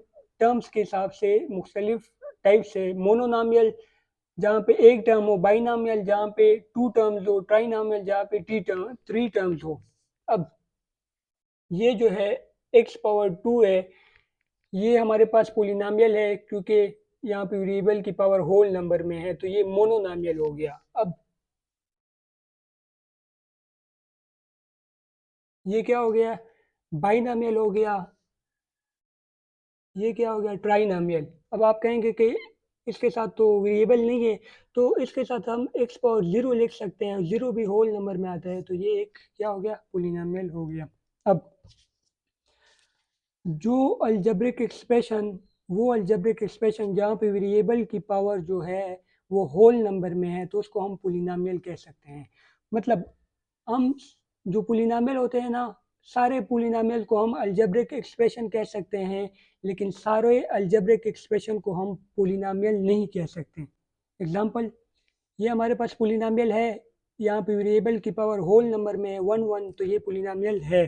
टर्म्स के हिसाब से मुख्तलिफ टाइप से, मोनोनोमियल जहाँ पे एक टर्म हो, बाइनोमियल जहाँ पे टू टर्म्स हो, ट्राइनोमियल जहाँ पे थ्री टर्म्स हो। अब ये जो है एक्स पावर 2 है, ये हमारे पास पोलिनोमियल है क्योंकि यहाँ पे वेरिएबल की पावर होल नंबर में है, तो ये मोनोनोमियल हो गया। अब ये क्या हो गया, बाइनोमियल हो गया। ये क्या हो गया, ट्राइनोमियल। अब आप कहेंगे कि इसके साथ तो वेरिएबल नहीं है, तो इसके साथ हम एक्स पावर 0 लिख सकते हैं, 0 भी होल नंबर में आता है, तो ये एक क्या हो गया, पोलिनोमियल हो गया। अब जो अलजेब्रिक एक्सप्रेशन, वो अलजेब्रिक एक्सप्रेशन जहाँ पे वेरिएबल की पावर जो है वो होल नंबर में है, तो उसको हम पोलिनोमियल कह सकते हैं। मतलब हम जो पोलिनोमियल होते हैं ना, सारे पोलिनोमियल को हम अलजेब्रिक एक्सप्रेशन कह सकते हैं, लेकिन सारे अलजेब्रिक एक्सप्रेशन को हम पोलिनोमियल नहीं कह सकते। एग्जांपल, ये हमारे पास पोलिनोमियल है, यहाँ पे वेरिएबल की पावर होल नंबर में है 1 1, तो ये पोलिनोमियल है।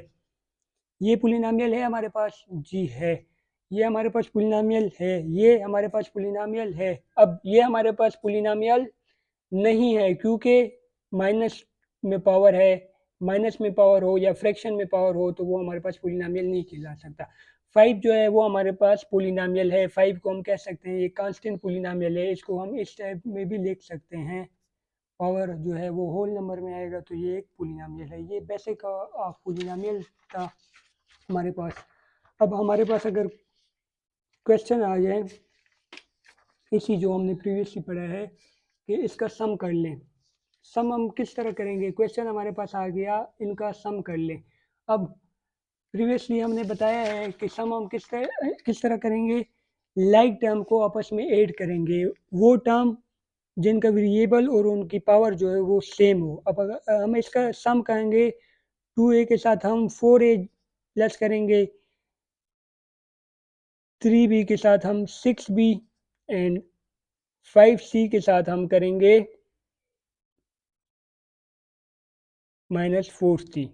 ये पोलिनोमियल है हमारे पास, जी है। ये हमारे पास पोलिनोमियल है, ये हमारे पास पोलिनोमियल है। अब ये हमारे पास पोलिनोमियल नहीं है क्योंकि माइनस में पावर है, माइनस में पावर हो या फ्रैक्शन में पावर हो तो वो हमारे पास पोलिनोमियल नहीं कहला सकता। 5 जो है वो हमारे पास पोलिनोमियल है, 5 को हम कह सकते हैं ये कांस्टेंट पोलिनोमियल है, इसको हम इस टाइप में भी लिख सकते हैं। पावर जो है वो होल नंबर में आएगा, तो ये एक पोलिनोमियल है। ये बेसिक पोलिनोमियल था हमारे पास। अब हमारे पास अगर क्वेश्चन आ जाए इसी जो हमने प्रीवियसली पढ़ा है कि इसका सम कर लें, सम हम किस तरह करेंगे, क्वेश्चन हमारे पास आ गया इनका सम कर लें। अब प्रीवियसली हमने बताया है कि सम हम किस तरह करेंगे, लाइक टर्म को आपस में ऐड करेंगे, वो टर्म जिनका वेरिएबल और उनकी पावर जो है वो सेम हो। अब अगर हम इसका सम करेंगे, 2a के साथ हम 4a प्लस करेंगे, 3b के साथ हम 6b एंड 5c के साथ हम करेंगे -4c।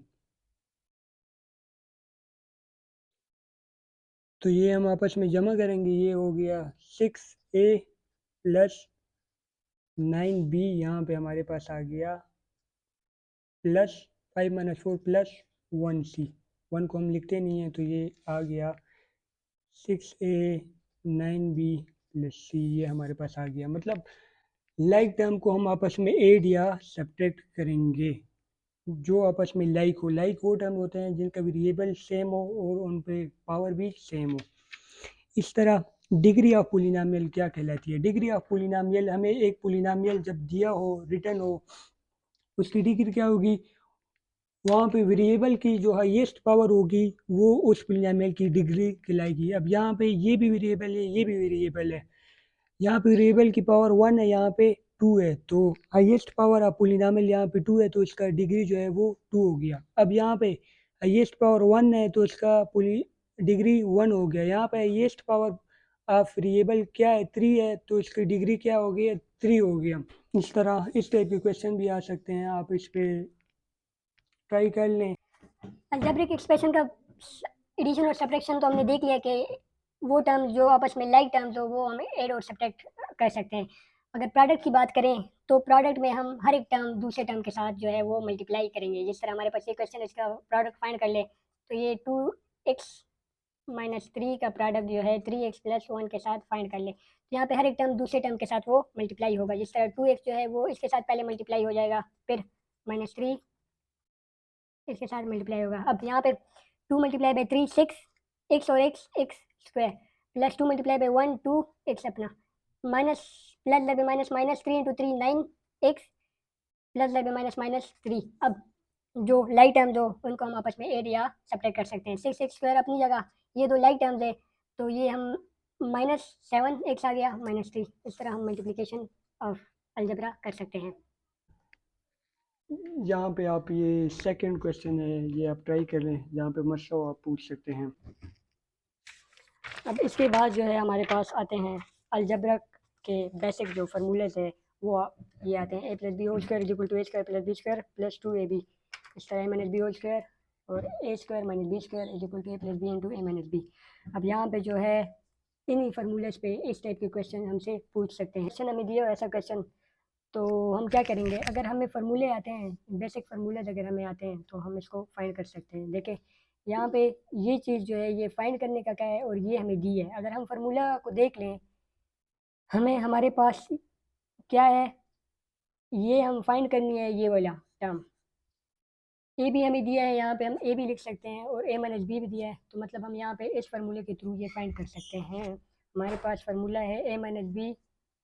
तो ये हम आपस में जमा करेंगे, ये हो गया 6a प्लस 9b, यहाँ पे हमारे पास आ गया प्लस 5 - 4 प्लस 1c। 1 को हम लिखते नहीं हैं, तो ये आ गया 6a 9b प्लस c, ये हमारे पास आ गया। मतलब लाइक टर्म को हम आपस में ऐड या सब्ट्रैक्ट करेंगे, जो आपस में लाइक हो। लाइक वो टर्म होते हैं जिनका वेरिएबल सेम हो और उन पे पावर भी सेम हो। इस तरह डिग्री ऑफ पोलिनोमियल क्या कहलाती है, डिग्री ऑफ पोलिनोमियल, हमें एक पोलिनोमियल जब दिया हो, रिटर्न हो, उसकी डिग्री क्या होगी, वहाँ पे वेरिएबल की जो हाईएस्ट पावर होगी वो उस पोलिनोमियल की डिग्री कहलाएगी। अब यहाँ पे ये भी वेरिएबल है, ये भी वेरिएबल है, यहाँ पे वेरिएबल की पावर 1 है, यहाँ पे 2 है, तो हाईएस्ट पावर ऑफ पोलिनोमियल यहाँ पे 2 है, तो इसका डिग्री जो है वो 2 हो गया। अब यहाँ पे हाईएस्ट पावर 1 है, तो इसका डिग्री 1 हो गया। यहाँ पे हाईएस्ट पावर ऑफ वेरिएबल क्या है, 3 है, तो इसकी डिग्री क्या हो गई, 3 हो गया। इस तरह इस टाइप के क्वेश्चन भी आ सकते हैं, आप इस पे ट्राई कर लें। अलजेब्रिक एक्सप्रेशन का एडिशन और सब्ट्रैक्शन तो हमने देख लिया कि वो टर्म्स जो आपस में लाइक टर्म्स हो वो हम ऐड और सब्ट्रैक्ट कर सकते हैं। अगर प्रोडक्ट की बात करें तो प्रोडक्ट में हम हर एक टर्म दूसरे टर्म के साथ जो है वो मल्टीप्लाई करेंगे। जिस तरह हमारे पास ये क्वेश्चन है, इसका प्रोडक्ट फाइंड कर ले तो ये 2x माइनस 3 का प्रोडक्ट जो है 3x प्लस 1 के साथ फाइंड कर ले, तो यहाँ पे हर एक टर्म दूसरे टर्म के साथ वो मल्टीप्लाई होगा। जिस तरह 2x जो है वो इसके साथ पहले मल्टीप्लाई हो जाएगा, फिर -3 इसके साथ मल्टीप्लाई होगा। अब यहाँ पे 2 मल्टीप्लाई बाई 3 6 x और x square plus 2 multiply by 1 2 x अपना माइनस प्लस लगे minus minus 3 into 3 9 x plus लगे माइनस 3। अब जो लाइट टर्म्स हो उनको हम आपस में ऐड या सब्ट्रैक्ट कर सकते हैं। 6x स्क्वायर अपनी जगह, ये दो लाइट टर्म्स है तो ये हम -7 x आ गया -3। इस तरह हम मल्टीप्लिकेशन ऑफ अलजेब्रा कर सकते हैं। यहाँ पे आप ये सेकंड क्वेश्चन है, ये आप ट्राई कर लें, जहाँ पे मसला हो आप पूछ सकते हैं। अब इसके बाद जो है हमारे पास आते हैं अलजेब्रा के बेसिक जो फार्मूलेज है वो ये आते हैं। a plus B whole square equal to A square plus B square plus 2ab। इस तरह a minus B whole square और A square minus B square equal to A plus B into A minus B. अब यहाँ पे जो है इन्हीं फार्मूलेज पे इस टाइप के क्वेश्चन हमसे पूछ सकते हैं। क्वेश्चन हमें दिया हो ऐसा क्वेश्चन तो हम क्या करेंगे, अगर हमें फार्मूले आते हैं, बेसिक फार्मूलेज अगर हमें आते हैं तो हम इसको फाइंड कर सकते हैं। देखें यहाँ पे ये चीज़ जो है ये फाइंड करने का क्या है और ये हमें दी है। अगर हम फार्मूला को देख लें, हमें हमारे पास क्या है, ये हम फाइंड करनी है ये वाला टर्म। ए भी हमें दिया है, यहाँ पे हम ए भी लिख सकते हैं और ए माइनस बी भी दिया है, तो मतलब हम यहाँ पे इस फार्मूले के थ्रू ये फाइंड कर सकते हैं। हमारे पास फार्मूला है A minus B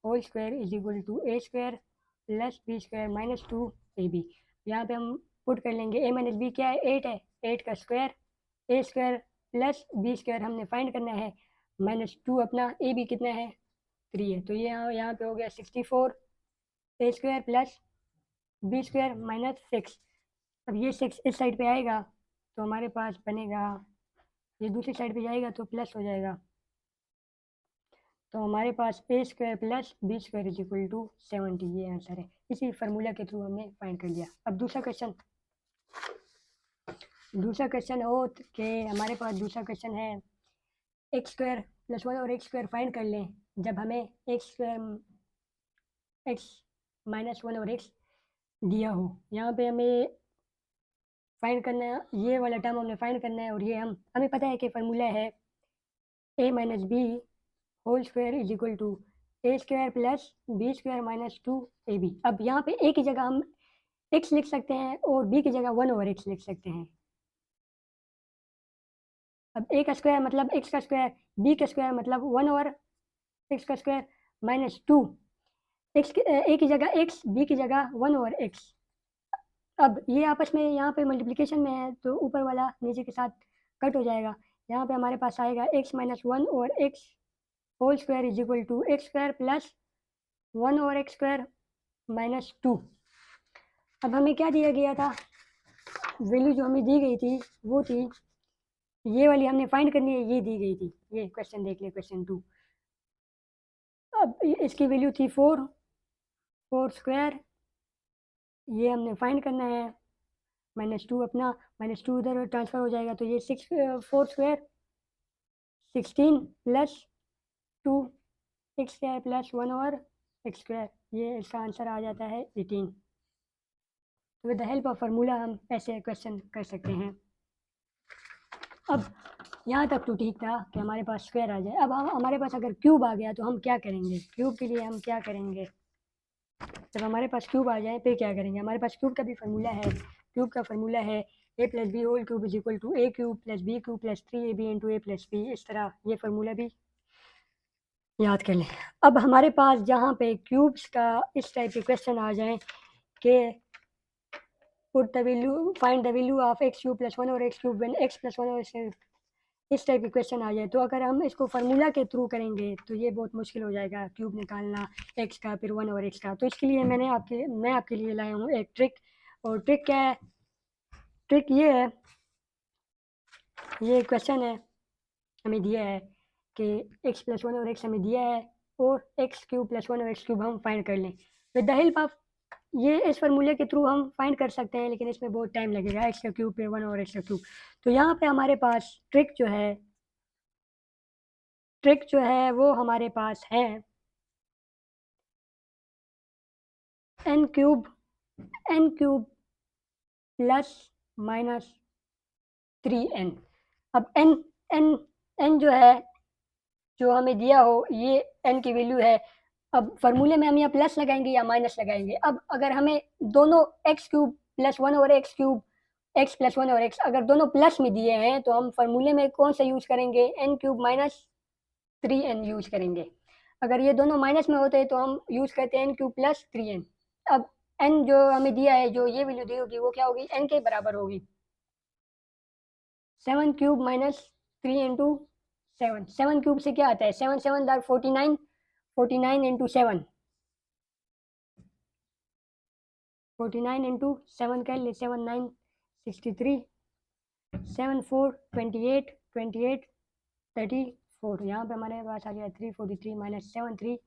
whole square is equal to A square plus B square minus 2ab। यहाँ पे हम पुट कर लेंगे ए माइनस बी क्या है 8 है, 8 का स्क्वायर ए स्क्वायर प्लस बी स्क्वायर हमने फाइंड करना है, -2 अपना ए बी कितना है 3 है, तो ये यहाँ पे हो गया 64 ए स्क्वायर प्लस बी स्क्वायर -6। अब ये 6 इस साइड पे आएगा तो हमारे पास बनेगा, ये दूसरी साइड पे जाएगा तो प्लस हो जाएगा, तो हमारे पास A square plus B square is equal to 70। ये आंसर है, इसी फार्मूला के थ्रू हमने फाइंड कर लिया। अब दूसरा क्वेश्चन हो कि हमारे पास दूसरा क्वेश्चन है एक्स स्क्वायर प्लस 1 और एक्स स्क्वायर फाइंड कर लें जब हमें एक्स स्क्वायर एक्स माइनस 1 और एक्स दिया हो। यहाँ पे हमें फाइंड करना है, ये वाला टर्म हमने फाइंड करना है और ये हमें पता है कि फार्मूला है A minus B whole square is equal to A square plus B square minus 2ab। अब यहाँ पे ए की जगह हम x लिख सकते हैं और b की जगह 1 ओवर x लिख सकते हैं। अब a का स्क्वायर मतलब x का स्क्वायर, b का स्क्वायर मतलब 1 ओवर x का स्क्वायर माइनस 2, a की जगह x, b की जगह 1 ओवर x। अब ये आपस में यहाँ पे मल्टीप्लिकेशन में है तो ऊपर वाला नीचे के साथ कट हो जाएगा। यहाँ पे हमारे पास आएगा x minus 1 over x whole square is equal to x square plus 1 over x square minus 2। अब हमें क्या दिया गया था, वैल्यू जो हमें दी गई थी वो थी ये वाली, हमने फाइंड करनी है, ये दी गई थी। ये क्वेश्चन देख ले, क्वेश्चन 2। अब इसकी वैल्यू थी 4 स्क्वायर, ये हमने फाइंड करना है, -2 अपना, -2 उधर ट्रांसफ़र हो जाएगा तो ये 4 square 16 plus 2 x square plus 1 over x square, ये इसका आंसर आ जाता है 18। With the help of formula हम ऐसे क्वेश्चन कर सकते हैं। अब यहाँ तक तो ठीक था कि हमारे पास स्क्वायर आ जाए। अब हमारे पास अगर क्यूब आ गया तो हम क्या करेंगे, क्यूब के लिए हम क्या करेंगे, जब हमारे पास क्यूब आ जाए फिर क्या करेंगे। हमारे पास क्यूब का भी फार्मूला है, क्यूब का फार्मूला है A plus B whole cube is equal to A cube plus B cube plus 3ab into A plus B. इस तरह ये फार्मूला भी याद कर लें। अब हमारे पास जहाँ पे क्यूब्स का इस टाइप के क्वेश्चन आ जाएं कि put the value, find the value of x cube plus 1 और x cube when x plus 1 और इस टाइप के क्वेश्चन आ जाए, तो अगर हम इसको फार्मूला के थ्रू करेंगे तो ये बहुत मुश्किल हो जाएगा क्यूब निकालना एक्स का फिर 1 और एक्स का। तो इसके लिए मैं आपके लिए लाया हूँ एक ट्रिक। और ट्रिक क्या है, ट्रिक ये है, ये क्वेश्चन है हमें दिया है कि x प्लस 1 और x हमें दिया है और एक्स क्यूब प्लस 1 और एक्स क्यूब हम फाइंड कर लें विद द हेल्प ऑफ, ये इस फार्मूले के थ्रू हम फाइंड कर सकते हैं लेकिन इसमें बहुत टाइम लगेगा, एक्स का क्यूब पे 1 और एक्स का क्यूब। तो यहाँ पे हमारे पास ट्रिक जो है वो हमारे पास है N cube plus minus 3n। अब n जो है, जो हमें दिया हो, ये n की वैल्यू है। अब फार्मूले में हम यहाँ प्लस लगाएंगे या माइनस लगाएंगे। अब अगर हमें दोनों एक्स क्यूब प्लस वन और x cube, x plus one और एक्स अगर दोनों प्लस में दिए हैं तो हम फार्मूले में कौन सा यूज करेंगे, N cube minus 3n use करेंगे। अगर ये दोनों माइनस में होते हैं तो हम यूज करते हैं एन क्यूब प्लस 3n। अब n जो हमें दिया है, जो ये वैल्यू दी होगी, वो क्या होगी, n के बराबर होगी 7 क्यूब माइनस 3 इंटू 7। 7 क्यूब से क्या आता है, 7 7 दार 49, 49 इंटू 7, 49 इंटू 7 कर ले, 7 9 63, 7 4 28, 28 34। यहाँ पे हमारे पास आ गया 343 माइनस 7 3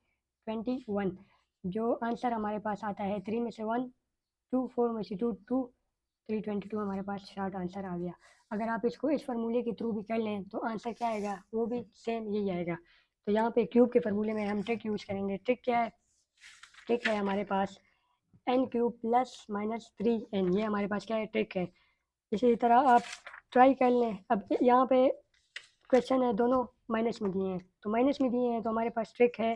21। जो आंसर हमारे पास आता है 3 में से 1 2, 4 में से 2 2, 322 हमारे पास शॉर्ट आंसर आ गया। अगर आप इसको इस फार्मूले के थ्रू भी कर लें तो आंसर क्या आएगा, वो भी सेम यही आएगा। तो यहाँ पे क्यूब के फार्मूले में हम ट्रिक यूज़ करेंगे। ट्रिक क्या है, ट्रिक है हमारे पास N cube plus minus 3n, ये हमारे पास क्या है, ट्रिक है। इसी तरह आप ट्राई कर लें। अब यहाँ पे क्वेश्चन है दोनों माइनस में दिए हैं, तो माइनस में दिए हैं तो हमारे पास ट्रिक है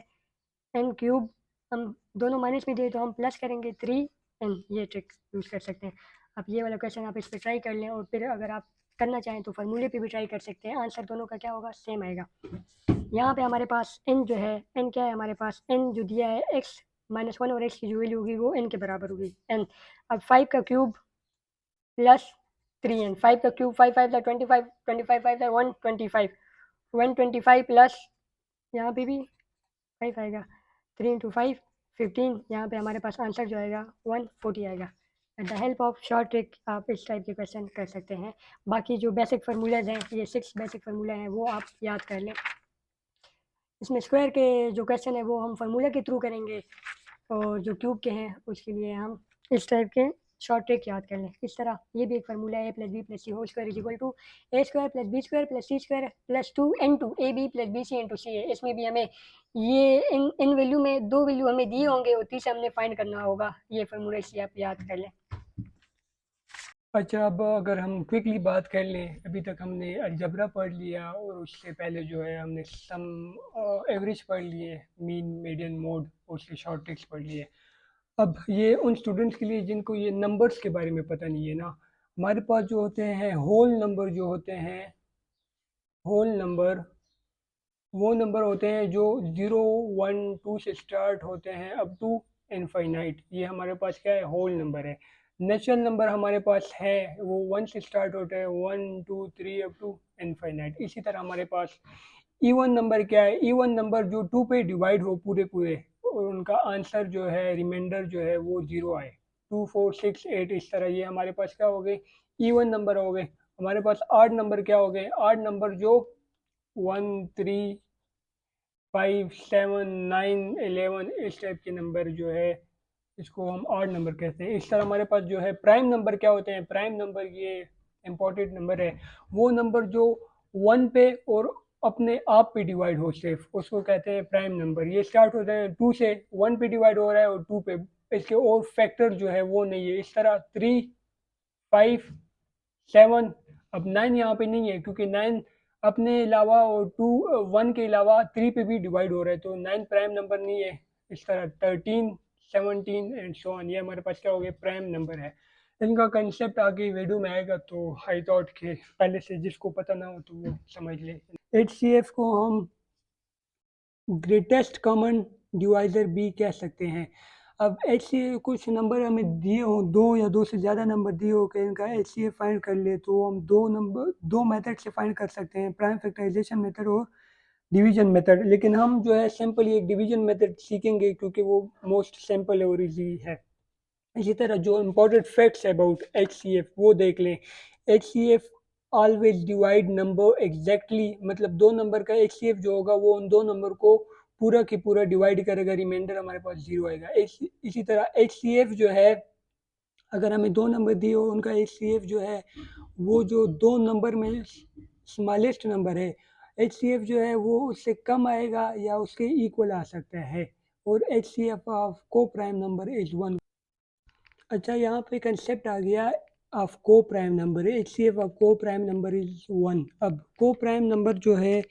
एन क्यूब, हम दोनों माइनस में दिए तो हम प्लस करेंगे 3n, ये ट्रिक यूज़ कर सकते हैं। अब ये वाला क्वेश्चन आप इस पर ट्राई कर लें, और फिर अगर आप करना चाहें तो फार्मूले पे भी ट्राई कर सकते हैं, आंसर दोनों का क्या होगा, सेम आएगा। यहाँ पे हमारे पास n जो है, n क्या है हमारे पास, n जो दिया है x माइनस 1 और x की जो वैल्यू होगी वो n के बराबर होगी n। अब 5 का क्यूब प्लस 3n, 5 का क्यूब 5 5 25, 25 5 125, 125 प्लस यहाँ पे भी 5 आएगा, 3 इंटू 5 15। यहाँ पे हमारे पास आंसर जो आएगा 140 आएगा। With the help of short trick आप इस टाइप के क्वेश्चन कर सकते हैं। बाकी जो बेसिक फार्मूलाज हैं, ये 6 बेसिक फार्मूला हैं, वो आप याद कर लें। इसमें स्क्वायर के जो क्वेश्चन है वो हम फार्मूला के थ्रू करेंगे, और जो क्यूब के हैं उसके लिए हम इस टाइप के शॉर्ट ट्रिक याद कर लें। इस तरह ये भी एक फार्मूला है, A plus B plus C whole square is equal to A square plus B square plus C square plus 2n2 A B plus B C into C है। इसमें भी हमें ये इन वैल्यू में दो वैल्यू हमें दिए होंगे और तीसरा हमने फाइंड करना होगा। ये फार्मूला इसलिए आप याद कर लें। अच्छा, अब अगर हम क्विकली बात कर लें, अभी तक हमने अलजबरा पढ़ लिया और उससे पहले जो है हमने सम एवरेज पढ़ लिए, मीन मीडियन मोड, और उसके शॉर्ट ट्रिक्स पढ़ लिए। अब ये उन स्टूडेंट्स के लिए जिनको ये नंबर्स के बारे में पता नहीं है ना, हमारे पास जो होते हैं होल नंबर, जो होते हैं होल नंबर, वो नंबर होते हैं जो 0 1 2 से स्टार्ट होते हैं अप टू इनफाइनाइट। ये हमारे पास क्या है, होल नंबर है। नेचुरल नंबर हमारे पास है वो 1 से स्टार्ट होता है 1 2 3 अप टू इनफाइनाइट। इसी तरह हमारे पास इवन नंबर क्या है, इवन नंबर जो 2 पे डिवाइड हो पूरे पूरे, और उनका आंसर जो है, रिमाइंडर जो है वो 0 आए, 2 4 6 8, इस तरह ये हमारे पास क्या हो गए, इवन नंबर हो गए। हमारे पास आड नंबर क्या हो गए, आड नंबर जो 1 3 5 7 9 11, इस टाइप के नंबर जो है इसको हम ऑड नंबर कहते हैं। इस तरह हमारे पास जो है प्राइम नंबर क्या होते हैं, प्राइम नंबर ये इंपॉर्टेंट नंबर है, वो नंबर जो 1 पे और अपने आप पे डिवाइड हो सिर्फ, उसको कहते हैं प्राइम नंबर। ये स्टार्ट होता है 2 से, 1 पे डिवाइड हो रहा है और 2 पे, इसके और फैक्टर जो है वो नहीं है। इस तरह 3 5 7, अब 9 यहाँ पे नहीं है क्योंकि 9 अपने अलावा और 1 के अलावा 3 पे भी डिवाइड हो रहा है, तो 9 प्राइम नंबर नहीं है। इस तरह 13 17 एंड सो ऑन, ये हमारे पास क्या हो गया, प्राइम नंबर है। इनका कंसेप्ट आगे वीडियो में आएगा, तो आई थॉट के पहले से जिसको पता ना हो तो वो समझ ले। HCF को हम ग्रेटेस्ट कॉमन डिवाइज़र भी कह सकते हैं। अब कुछ नंबर हमें दिए हों, 2 या 2 से ज़्यादा नंबर दिए हो कि इनका HCF फाइंड कर ले, तो हम 2 मेथड से फाइंड कर सकते हैं, प्राइम फैक्टराइजेशन मेथड और डिवीजन मेथड। लेकिन हम जो है सिंपली एक डिवीजन मेथड सीखेंगे क्योंकि वो मोस्ट सिंपल और ईजी है। इसी तरह जो इम्पोर्टेंट फैक्ट्स अबाउट HCF वो देख लें। HCF always divide number exactly, मतलब दो नंबर का HCF जो होगा वो उन दो नंबर को पूरा की पूरा डिवाइड करेगा, रिमाइंडर हमारे पास 0 आएगा। इसी तरह HCF जो है, अगर हमें दो नंबर दिए हो, उनका HCF जो है वो जो दो नंबर में स्मॉलेस्ट नंबर है, HCF जो है वो उससे कम आएगा या उसके इक्वल आ सकता है। और HCF of co prime number is 1। अच्छा, यहाँ पे कंसेप्ट आ गया of co prime number. HCF of co prime number is 1। अब को प्राइम नंबर जो है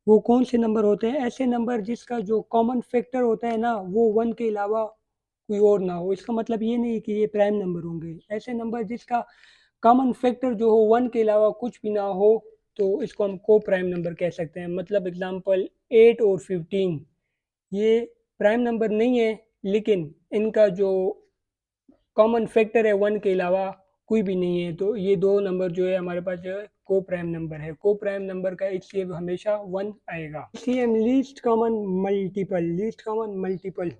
वो कौन से नंबर होते हैं? ऐसे नंबर जिसका जो कॉमन फैक्टर होता है ना वो 1 के अलावा कोई और ना हो। इसका मतलब ये नहीं कि ये प्राइम नंबर होंगे। ऐसे नंबर जिसका कॉमन फैक्टर जो हो 1 के अलावा कुछ भी ना हो, तो इसको हम को प्राइम नंबर कह सकते हैं। मतलब एग्जांपल 8 और 15, ये प्राइम नंबर नहीं है, लेकिन इनका जो कॉमन फैक्टर है 1 के अलावा कोई भी नहीं है, तो ये दो नंबर जो है हमारे पास जो है को प्राइम नंबर है। को प्राइम नंबर का HCF हमेशा 1 आएगा। HCM least common multiple. Least common multiple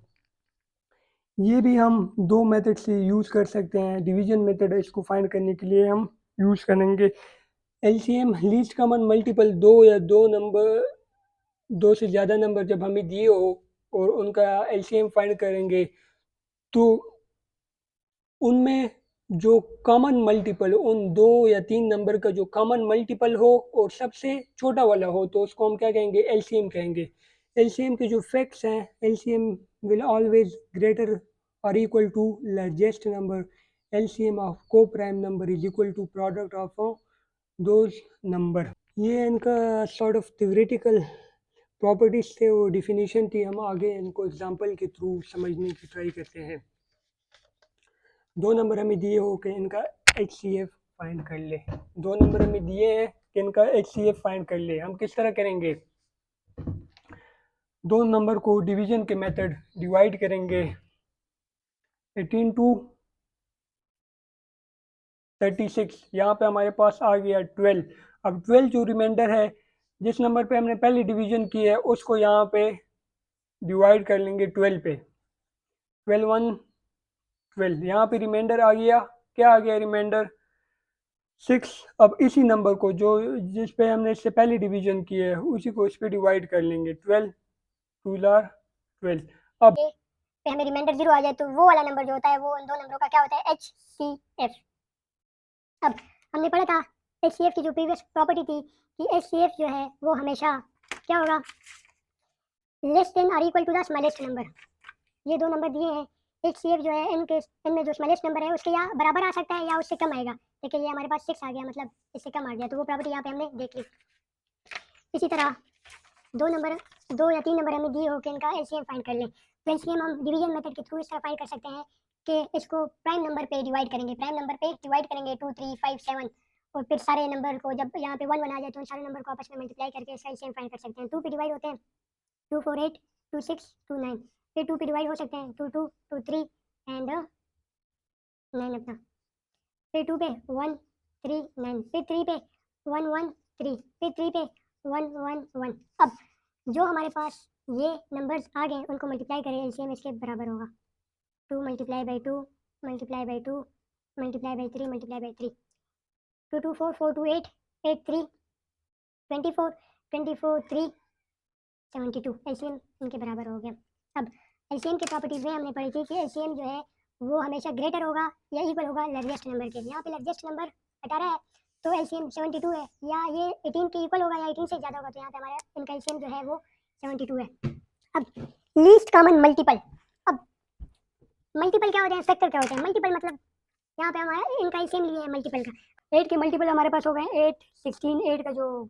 ये भी हम दो मेथड से यूज़ कर सकते हैं। डिवीजन मेथड इसको फाइंड करने के लिए हम यूज़ करेंगे। LCM लीस्ट कॉमन मल्टीपल, दो से ज़्यादा नंबर जब हमें दिए हो और उनका LCM फाइंड करेंगे, तो उनमें जो कॉमन मल्टीपल, उन दो या तीन नंबर का जो कॉमन मल्टीपल हो और सबसे छोटा वाला हो, तो उसको हम क्या कहेंगे? LCM कहेंगे। LCM के जो फैक्ट्स हैं, LCM विल ऑलवेज ग्रेटर और equal to largest number. LCM of co prime number is equal to product of those number. ये इनका सॉर्ट ऑफ थ्योरेटिकल प्रॉपर्टीज थे और डिफिनीशन थी। हम आगे इनको एग्जांपल के थ्रू समझने की ट्राई करते हैं। दो नंबर हमें दिए हो कि इनका HCF फाइंड कर ले। दो नंबर हमें दिए हैं कि इनका HCF फाइंड कर ले। हम किस तरह करेंगे? दो नंबर को डिवीजन के मेथड डिवाइड करेंगे। 18 टू 36, यहाँ पे हमारे पास आ गया 12। अब 12 जो रिमाइंडर है, जिस नंबर पे हमने पहले डिवीजन की है उसको यहाँ पे डिवाइड कर लेंगे 12 पे। 12 1 12, यहाँ पे रिमाइंडर आ गया। क्या आ गया रिमाइंडर? 6। अब इसी नंबर को जो जिस पे हमने इससे पहले डिवीजन की है उसी को इस पे डिवाइड कर लेंगे। 12 2 12। अब पे हमें रिमाइंडर 0 आ जाए तो वो वाला नंबर जो होता है वो उन दो नंबरों का क्या होता है? HCF। अब हमने पढ़ा था HCF की जो प्रीवियस प्रॉपर्टी थी कि HCF जो है वो हमेशा क्या होगा? लेस देन और equal to the smallest number. ये दो नंबर दिए हैं। HCF जो है इनमें जो स्मॉलेस्ट नंबर है उसके या बराबर आ सकता है या उससे कम आएगा। देखिए ये हमारे पास 6 आ गया, मतलब इससे कम आ गया, तो वो प्रॉपर्टी यहाँ पे हमने देख ली। इसी तरह दो या तीन नंबर हमें दिए हो कि इनका LCM फाइंड कर लें, तो LCM हम डिवीजन मेथड के थ्रू इस तरह फाइंड कर सकते हैं कि इसको प्राइम नंबर पे डिवाइड करेंगे। प्राइम नंबर पे डिवाइड करेंगे 2 3 5 7, और फिर सारे नंबर को जब यहाँ पे 1 1 आ जाए तो उन सारे नंबर को आपस में मल्टीप्लाई करके इसका LCM फाइंड कर सकते हैं। 2 पे डिवाइड होते हैं 2 4 8 2 6 2 9, फिर 2 पे डिवाइड हो सकते हैं 2 2 2 3 एंड 9 अपना, फिर 2 पे 1 3 9, फिर 3 पे 1 1 3, फिर 3 पे 1 1 1। अब जो हमारे पास ये नंबर्स आ गए उनको मल्टीप्लाई करें, एलसीएम इसके बराबर होगा 2 multiply by 2 multiply by 2 multiply by 3 multiply by 3, 2 2 4 4 2 8 8 3 24 24 3 72। LCM इनके बराबर हो गया। अब एलसीएम की प्रॉपर्टीज में हमने पढ़ी थी कि एलसीएम जो है वो हमेशा ग्रेटर होगा या इक्वल होगा लार्जेस्ट नंबर के। यहाँ पे लार्जेस्ट नंबर 18 है तो एलसीएम 72 है, या ये 18 के इक्वल होगा या 18 से ज़्यादा होगा, तो यहाँ पे हमारा इनका एलसीएम जो है वो 72 है। अब लीस्ट कॉमन मल्टीपल। अब मल्टीपल क्या होते हैं, फैक्टर क्या होते हैं? मल्टीपल मतलब यहाँ पे हमारा इनका एलसीएम लिए है मल्टीपल का। 8 के मल्टीपल हमारे पास हो गए 8 16, 8 का जो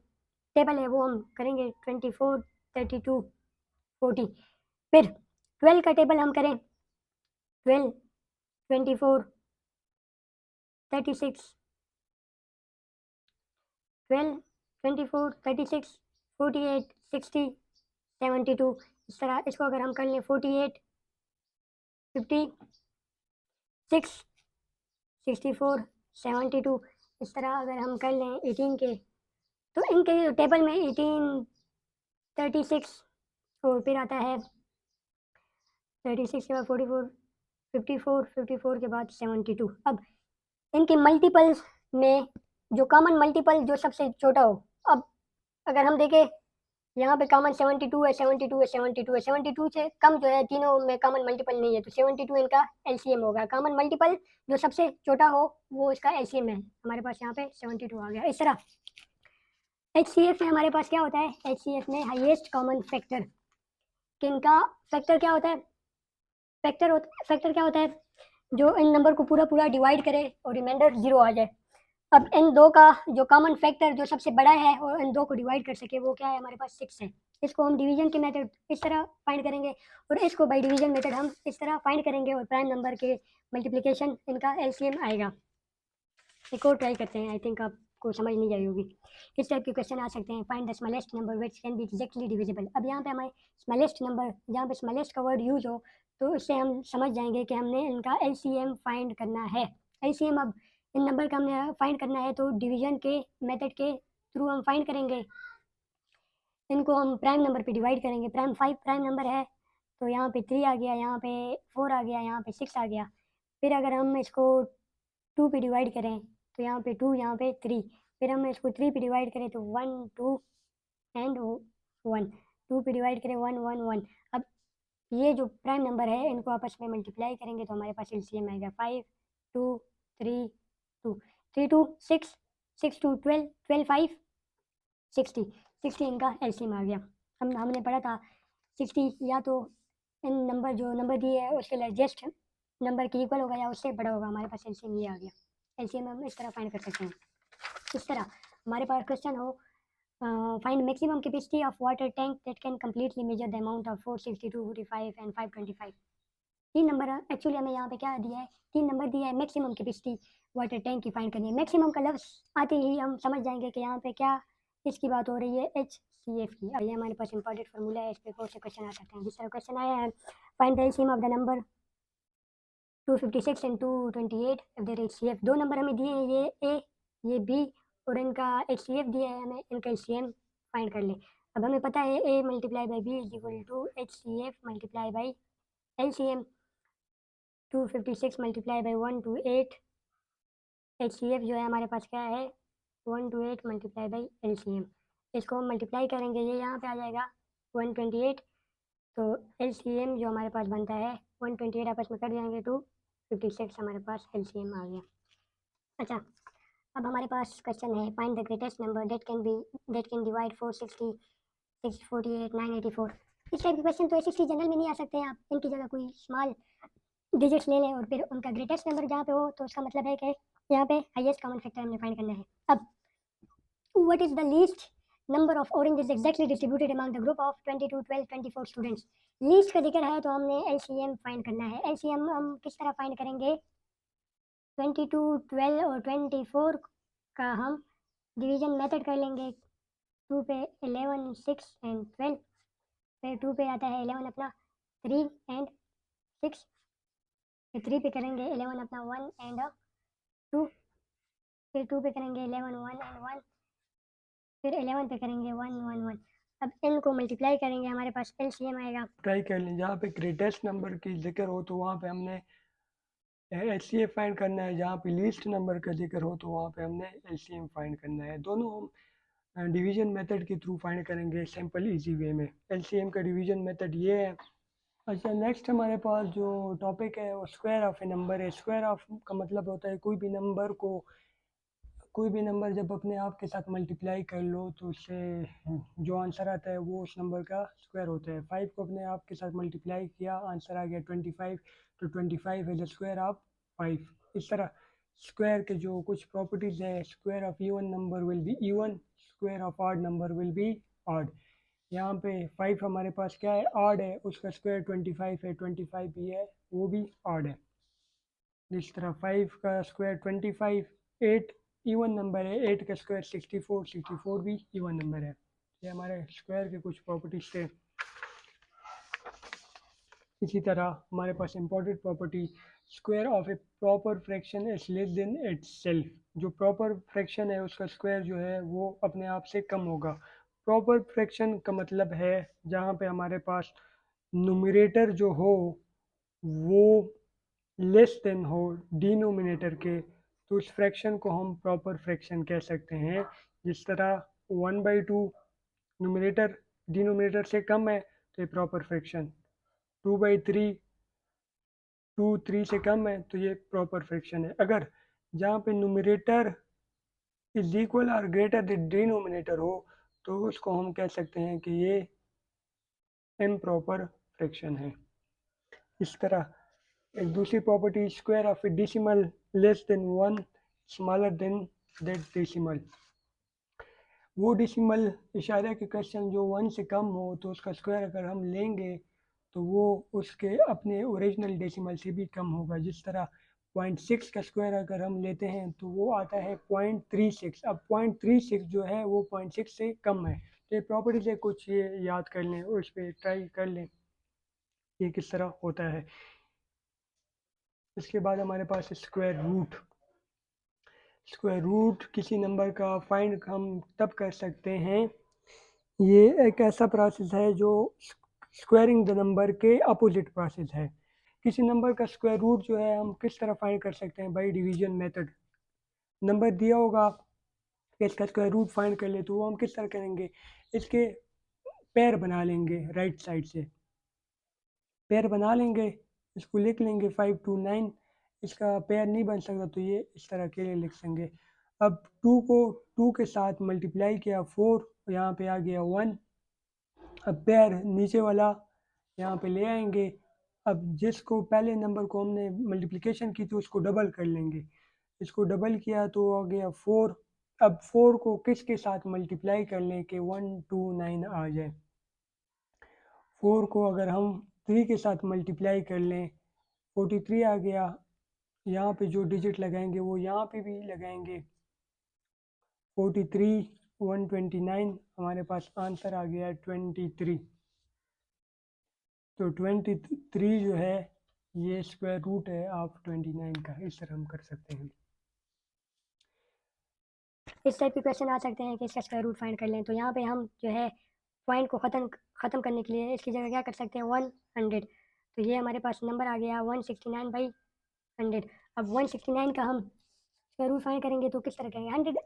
टेबल है वो हम करेंगे 24 32 40, फिर 12 का टेबल हम करें 12 24 36 12 24 36 48 60 72। इस तरह इसको अगर हम कर लें 48 56 64 72, इस तरह अगर हम कर लें 18 के, तो इनके टेबल में 18 36 और फिर आता है 36 के बाद 44 54 54 के बाद 72। अब इनके मल्टीपल्स में जो कॉमन मल्टीपल जो सबसे छोटा हो, अब अगर हम देखें यहाँ पे कॉमन 72 है 72 है 72 है, 72 से कम जो है तीनों में कॉमन मल्टीपल नहीं है, तो 72 इनका एलसीएम होगा। कॉमन मल्टीपल जो सबसे छोटा हो वो इसका एलसीएम है। हमारे पास यहाँ पे 72 आ गया। इस तरह HCF में हमारे पास क्या होता है? HCF में हाईएस्ट कॉमन फैक्टर, कि इनका फैक्टर क्या होता है? फैक्टर क्या होता है? जो इन नंबर को पूरा पूरा डिवाइड करे और रिमाइंडर 0 आ जाए। अब इन दो का जो कॉमन फैक्टर जो सबसे बड़ा है और इन दो को डिवाइड कर सके वो क्या है, हमारे पास 6 है। इसको हम डिवीजन के मेथड इस तरह फाइंड करेंगे और इसको बाई डिवीजन मेथड हम इस तरह फाइंड करेंगे और प्राइम नंबर के मल्टीप्लिकेशन इनका एलसीएम आएगा। एक और ट्राई करते हैं, आई थिंक आपको समझ नहीं आई होगी। इस टाइप के क्वेश्चन आ सकते हैं, find the smallest number which can be exactly divisible. अब यहाँ पे हमें स्मॉलेस्ट नंबर, जहाँ पे स्मॉलेस्ट का वर्ड यूज हो तो उससे हम समझ जाएंगे कि हमने इनका एलसीएम फाइंड करना है। एलसीएम अब इन नंबर का हमने फाइंड करना है तो डिवीजन के मेथड के थ्रू हम फाइंड करेंगे। इनको हम प्राइम नंबर पे डिवाइड करेंगे। प्राइम 5 प्राइम नंबर है तो यहाँ पे 3 आ गया, यहाँ पे 4 आ गया, यहाँ पे 6 आ गया। फिर अगर हम इसको 2 पे डिवाइड करें तो यहाँ पे 2, यहाँ पे 3। फिर हम इसको 3 पे डिवाइड करें तो 1 2 एंड 1। 2 पे डिवाइड करें 1 1 1। अब ये जो प्राइम नंबर है इनको आपस में मल्टीप्लाई करेंगे तो हमारे पास एलसीएम आएगा 5 2 3 2। 3 2 6, 6 2 12, 12 5 60। 60 इनका एलसीएम आ गया। हमने पढ़ा था 60 या तो इन नंबर जो नंबर दिए है उसके लार्जेस्ट नंबर के इक्वल होगा या उससे बड़ा होगा। हमारे पास एलसीएम ये आ गया। एलसीएम हम इस तरह फाइंड कर सकते हैं। इस तरह हमारे पास क्वेश्चन हो find maximum capacity of water tank that can completely measure the amount of 462 45 and 525। 3 number actually हमें यहाँ पे क्या दिया है, 3 नंबर दिया है मैक्सिमम कैपेसिटी वाटर टैंक की फाइंड करनी है। मैक्सिमम का लफ्ज़ आते ही हम समझ जाएंगे कि यहाँ पे क्या इसकी बात हो रही है, HCF की। और ये हमारे पास इंपॉर्टेंट फार्मूला है, इस पे बहुत से क्वेश्चन आ सकते हैं। जिस तरह क्वेश्चन आया है find the LCM of the number 256 and 228 if there HCF। दो नंबर हमें दिए हैं, ये A ये B और इनका HCF दिया है हमें, इनका एलसीएम फाइंड कर ले। अब हमें पता है A multiply by B is equal to HCF multiply by LCM. 256 multiply by 128, HCF जो है हमारे पास क्या है 128 मल्टीप्लाई बाई एलसीएम। इसको हम मल्टीप्लाई करेंगे, ये यहाँ पे आ जाएगा 128। तो एलसीएम जो हमारे पास बनता है 128 आपस में कट जाएंगे 256 हमारे पास एलसीएम आ गया। अच्छा, अब हमारे पास क्वेश्चन है find the greatest number that can divide 460 648 984। इस टाइप के क्वेश्चन तो 60 जनरल में नहीं आ सकते हैं, आप इनकी जगह कोई स्मॉल डिजिट्स ले लें और फिर उनका ग्रेटेस्ट नंबर जहाँ पे हो तो उसका मतलब है कि यहाँ पे हाईएस्ट कॉमन फैक्टर हमने फाइंड करना है। अब what is the least number of oranges exactly distributed among the group of 22 12 24 students. Least का जिक्र है तो हमने एलसीएम फाइंड करना है। एलसीएम हम किस तरह फाइंड करेंगे, 22 12 और 24 का हम डिवीजन मेथड कर लेंगे। 2 पे 11 6 एंड 12, फिर 2 पे आता है 11 अपना 3 एंड 6, फिर 3 पे करेंगे 11 अपना 1 एंड 2, फिर 2 पे करेंगे 11 1 एंड 1, फिर 11 पे करेंगे 1 1 1। अब इनको मल्टीप्लाई करेंगे हमारे पास एलसीएम आएगा। ट्राई कर लें, जहाँ पे ग्रेटेस्ट नंबर की जिक्र हो तो वहाँ पे हमने HCF फाइंड करना है, जहाँ पे लीस्ट नंबर का जिक्र हो तो वहाँ पे हमने LCM फाइंड करना है। दोनों हम डिवीजन मेथड के थ्रू फाइंड करेंगे सिंपल इजी वे में। LCM का डिवीजन मेथड ये है। अच्छा, नेक्स्ट हमारे पास जो टॉपिक है वो स्क्वायर ऑफ ए नंबर है। स्क्वायर ऑफ का मतलब होता है कोई भी नंबर जब अपने आप के साथ मल्टीप्लाई कर लो तो उससे जो आंसर आता है वो उस नंबर का स्क्वायर होता है। 5 को अपने आप के साथ मल्टीप्लाई किया, आंसर आ गया 25, तो 25 है द स्क्वायर ऑफ 5। इस तरह स्क्वायर के जो कुछ प्रॉपर्टीज़ है, square of even number will be even, square of odd number will be odd. यहाँ पे 5 हमारे पास क्या है, ऑड है, उसका स्क्वायर 25 है, 25 भी है वो भी ऑड है। इस तरह 5 का स्क्वायर 25, 8 इवन नंबर है, 8 का स्क्वायर 64, 64 भी इवन नंबर है। ये हमारे स्क्वायर के कुछ प्रॉपर्टीज थे। इसी तरह हमारे पास important property square of a proper fraction is less than itself. जो प्रॉपर फ्रैक्शन है उसका स्क्वायर जो है वो अपने आप से कम होगा। प्रॉपर फ्रैक्शन का मतलब है जहाँ पे हमारे पास न्यूमरेटर जो हो वो लेस देन हो डिनोमिनेटर के, तो उस फ्रैक्शन को हम प्रॉपर फ्रैक्शन कह सकते हैं। जिस तरह 1/2 न्यूमरेटर डिनोमिनेटर से कम है तो ये प्रॉपर फ्रैक्शन, 2/3 2 3 से कम है तो ये प्रॉपर फ्रैक्शन है। अगर जहाँ पे न्यूमरेटर इज इक्वल और ग्रेटर देन डिनोमिनेटर हो तो उसको हम कह सकते हैं कि ये इम्प्रॉपर फ्रैक्शन है। इस तरह एक दूसरी property, square of A decimal less than 1 smaller than that decimal. वो डेसिमल इशारे के क्वेश्चन जो 1 से कम हो तो उसका स्क्वायर अगर हम लेंगे तो वो उसके अपने ओरिजिनल डेसिमल से भी कम होगा। जिस तरह 0.6 का स्क्वायर अगर हम लेते हैं तो वो आता है 0.36। अब 0.36 जो है वो 0.6 से कम है। तो ये प्रॉपर्टी से कुछ ये याद कर लें और उस पर ट्राई कर लें ये किस तरह होता है। इसके बाद हमारे पास स्क्वायर रूट। स्क्वायर रूट किसी नंबर का फाइंड हम तब कर सकते हैं, ये एक ऐसा प्रोसेस है जो स्क्वायरिंग द नंबर के अपोजिट प्रोसेस है। किसी नंबर का स्क्वायर रूट जो है हम किस तरह फाइंड कर सकते हैं, बाई डिवीजन मेथड। नंबर दिया होगा कि इसका स्क्वायर रूट फाइंड कर ले तो वो हम किस तरह करेंगे, इसके पेयर बना लेंगे राइट साइड से। पेयर बना लेंगे, इसको लिख लेंगे 5 2 9। इसका पेयर नहीं बन सकता तो ये इस तरह के लिए लिख लेंगे। अब 2 को 2 के साथ मल्टीप्लाई किया 4, यहाँ पे आ गया 1। अब पेयर नीचे वाला यहाँ पे ले आएंगे। अब जिसको पहले नंबर को हमने मल्टीप्लिकेशन की थी उसको डबल कर लेंगे। इसको डबल किया तो आ गया 4। अब 4 को किसके साथ मल्टीप्लाई कर लें कि 1 2 9 आ जाए। 4 को अगर हम 3 के साथ मल्टीप्लाई कर लें 43 आ गया। यहाँ पे जो डिजिट लगाएंगे वो यहाँ पे भी लगाएंगे 43 129, हमारे पास आंसर आ गया 23। तो 23 जो है ये स्क्वायर रूट है ऑफ 29 का। इस तरह हम कर सकते हैं। इस टाइप के क्वेश्चन आ सकते हैं कि इसका स्क्वायर रूट फाइंड कर लें। तो यहाँ पे हम जो है पॉइंट को ख़त्म करने के लिए इसकी जगह क्या कर सकते हैं 100। तो ये हमारे पास नंबर आ गया 169/100। अब 169 का हम स्क्वायर रूट फाइंड करेंगे तो किस तरह करेंगे, 100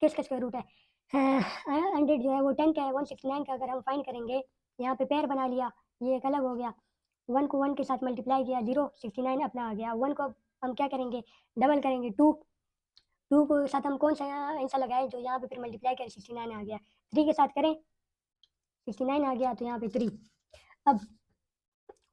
किसका स्क्वायर रूट है, 100 जो है वो 10 का है। 169 का अगर हम फाइंड करेंगे, यहाँ पे पेयर बना लिया, ये एक अलग हो गया। 1 को 1 के साथ मल्टीप्लाई किया 0, 69 अपना आ गया। 1 को हम क्या करेंगे, डबल करेंगे 2 को साथ हम कौन सा आंसर लगाए जो यहाँ पे फिर मल्टीप्लाई करें 69 आ गया। 3 के साथ करें 69 आ गया तो यहाँ पे 3। अब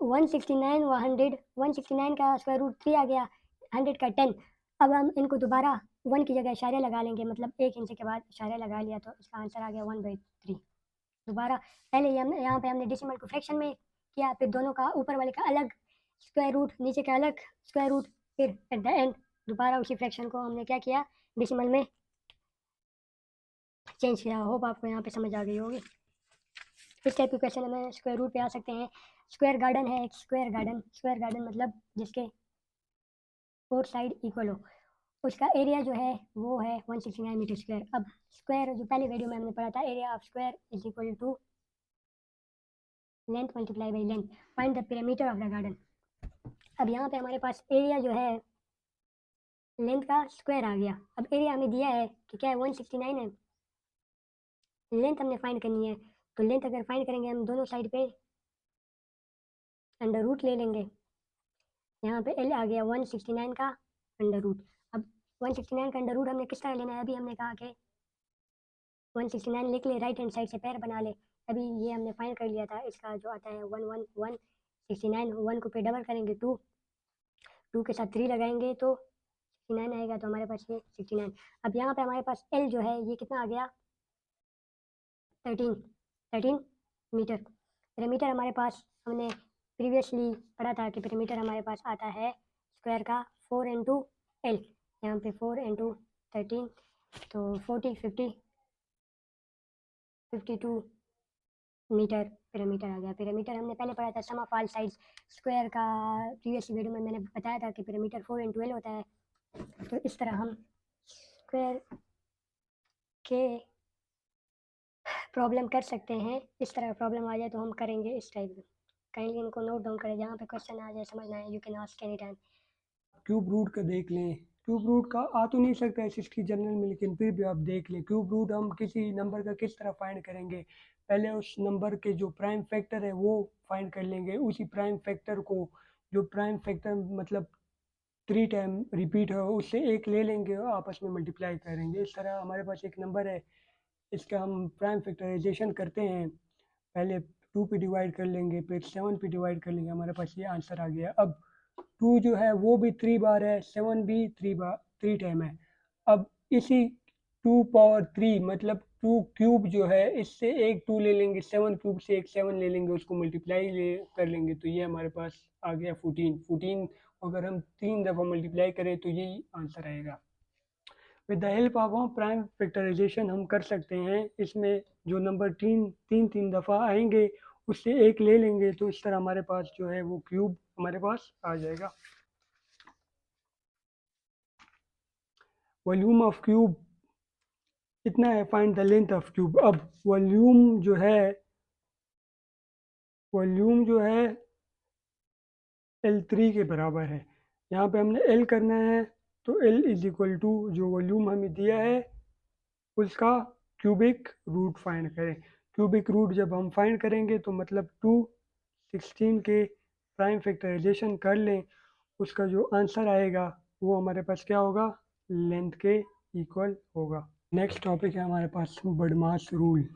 169 व 100, 169 का स्क्वायर रूट 3 आ गया, 100 का 10। अब हम इनको दोबारा 1 की जगह इशारे लगा लेंगे, मतलब 1 इंच के बाद इशारे लगा लिया तो इसका आंसर आ गया 1/3। दोबारा पहले ही हमने यहाँ पे हमने डेसिमल को फ्रैक्शन में किया, फिर दोनों का ऊपर वाले का अलग स्क्वायर रूट, नीचे का अलग स्क्वायर रूट, फिर एट द एंड दोबारा उसी फ्रैक्शन को हमने क्या किया, डेसिमल में चेंज किया। होप आपको यहाँ पे समझ आ गई होगी। इस टाइप के क्वेश्चन हमें स्क्वायर रूट पे आ सकते हैं। स्क्वायर गार्डन है एक, स्क्वायर गार्डन मतलब जिसके 4 साइड इक्वल हो, उसका एरिया जो है वो है 169 मीटर स्क्वायर। अब स्क्वायर जो पहले वीडियो में हमने पढ़ा था, area of square is equal to length multiply by length, find the perimeter of the garden. अब यहाँ पे हमारे पास एरिया जो है लेंथ का स्क्वायर आ गया। अब एरिया हमें दिया है कि क्या है 169 है, लेंथ हमने फाइंड करनी है। तो लेंथ अगर फाइंड करेंगे हम दोनों साइड पे अंडर रूट ले लेंगे। यहाँ पे एल आ गया 169 का अंडर रूट। अब 169 का अंडर रूट हमने किस तरह लेना है, अभी हमने कहा कि 169 लिख ले, राइट हैंड साइड से पैर बना ले। अभी ये हमने फाइंड कर लिया था, इसका जो आता है 169, 1 को पे डबल करेंगे 2 के साथ 3 लगाएंगे तो 69 आएगा। तो हमारे पास ये 69। अब यहाँ पे हमारे पास एल जो है ये कितना आ गया 13 मीटर। पेरीमीटर हमारे पास हमने प्रीवियसली पढ़ा था कि पेरीमीटर हमारे पास आता है स्क्वायर का 4 इंटू एल। यहाँ पे 4 इंटू 13 तो 40 50 52 मीटर पेरीमीटर आ गया। पेरीमीटर हमने पहले पढ़ा था सम ऑफ ऑल साइड्स स्क्वायर का, प्रीवियस वीडियो में मैंने बताया था कि पेरीमीटर 4 इंटू एल होता है। तो इस तरह हम स्क्वायर के प्रॉब्लम कर सकते हैं। इस तरह प्रॉब्लम आ जाए तो हम करेंगे इस टाइप में। काइंडली इनको नोट डाउन करें, जहाँ पे क्वेश्चन आ जाए समझना है, you can ask any time. Cube root का देख लें। क्यूब रूट का आ तो नहीं सकता है 60 जनरल में, लेकिन फिर भी आप देख लें क्यूब रूट हम किसी नंबर का किस तरह फाइंड करेंगे। पहले उस नंबर के जो प्राइम फैक्टर है वो फाइंड कर लेंगे। उसी प्राइम फैक्टर को, जो प्राइम फैक्टर मतलब 3 टाइम रिपीट हो, उससे एक ले लेंगे और आपस में मल्टीप्लाई करेंगे। इस तरह हमारे पास एक नंबर है, इसका हम प्राइम फैक्टराइजेशन करते हैं। पहले 2 पे डिवाइड कर लेंगे, फिर 7 पे डिवाइड कर लेंगे, हमारे पास ये आंसर आ गया। अब 2 जो है वो भी 3 बार है, 7 भी 3 टाइम है। अब इसी 2 पावर 3 मतलब 2 क्यूब जो है, इससे एक 2 ले लेंगे, 7 क्यूब से एक 7 ले लेंगे, उसको मल्टीप्लाई कर लेंगे, तो ये हमारे पास आ गया 14। अगर हम 3 दफ़ा मल्टीप्लाई करें तो यही आंसर आएगा। With the help of prime factorization हम कर सकते हैं, इसमें जो नंबर तीन दफ़ा आएंगे उससे एक ले लेंगे, तो इस तरह हमारे पास जो है वो क्यूब हमारे पास आ जाएगा। वॉल्यूम ऑफ क्यूब इतना है, find the length of cube. अब वॉल्यूम जो है L3 के बराबर है। यहाँ पे हमने L करना है, तो L इज इक्वल टू जो वॉल्यूम हमें दिया है उसका क्यूबिक रूट फाइंड करें। क्यूबिक रूट जब हम फाइंड करेंगे तो मतलब 216 के प्राइम फैक्टराइजेशन कर लें, उसका जो आंसर आएगा वो हमारे पास क्या होगा, लेंथ के इक्वल होगा। नेक्स्ट टॉपिक है हमारे पास बडमास रूल।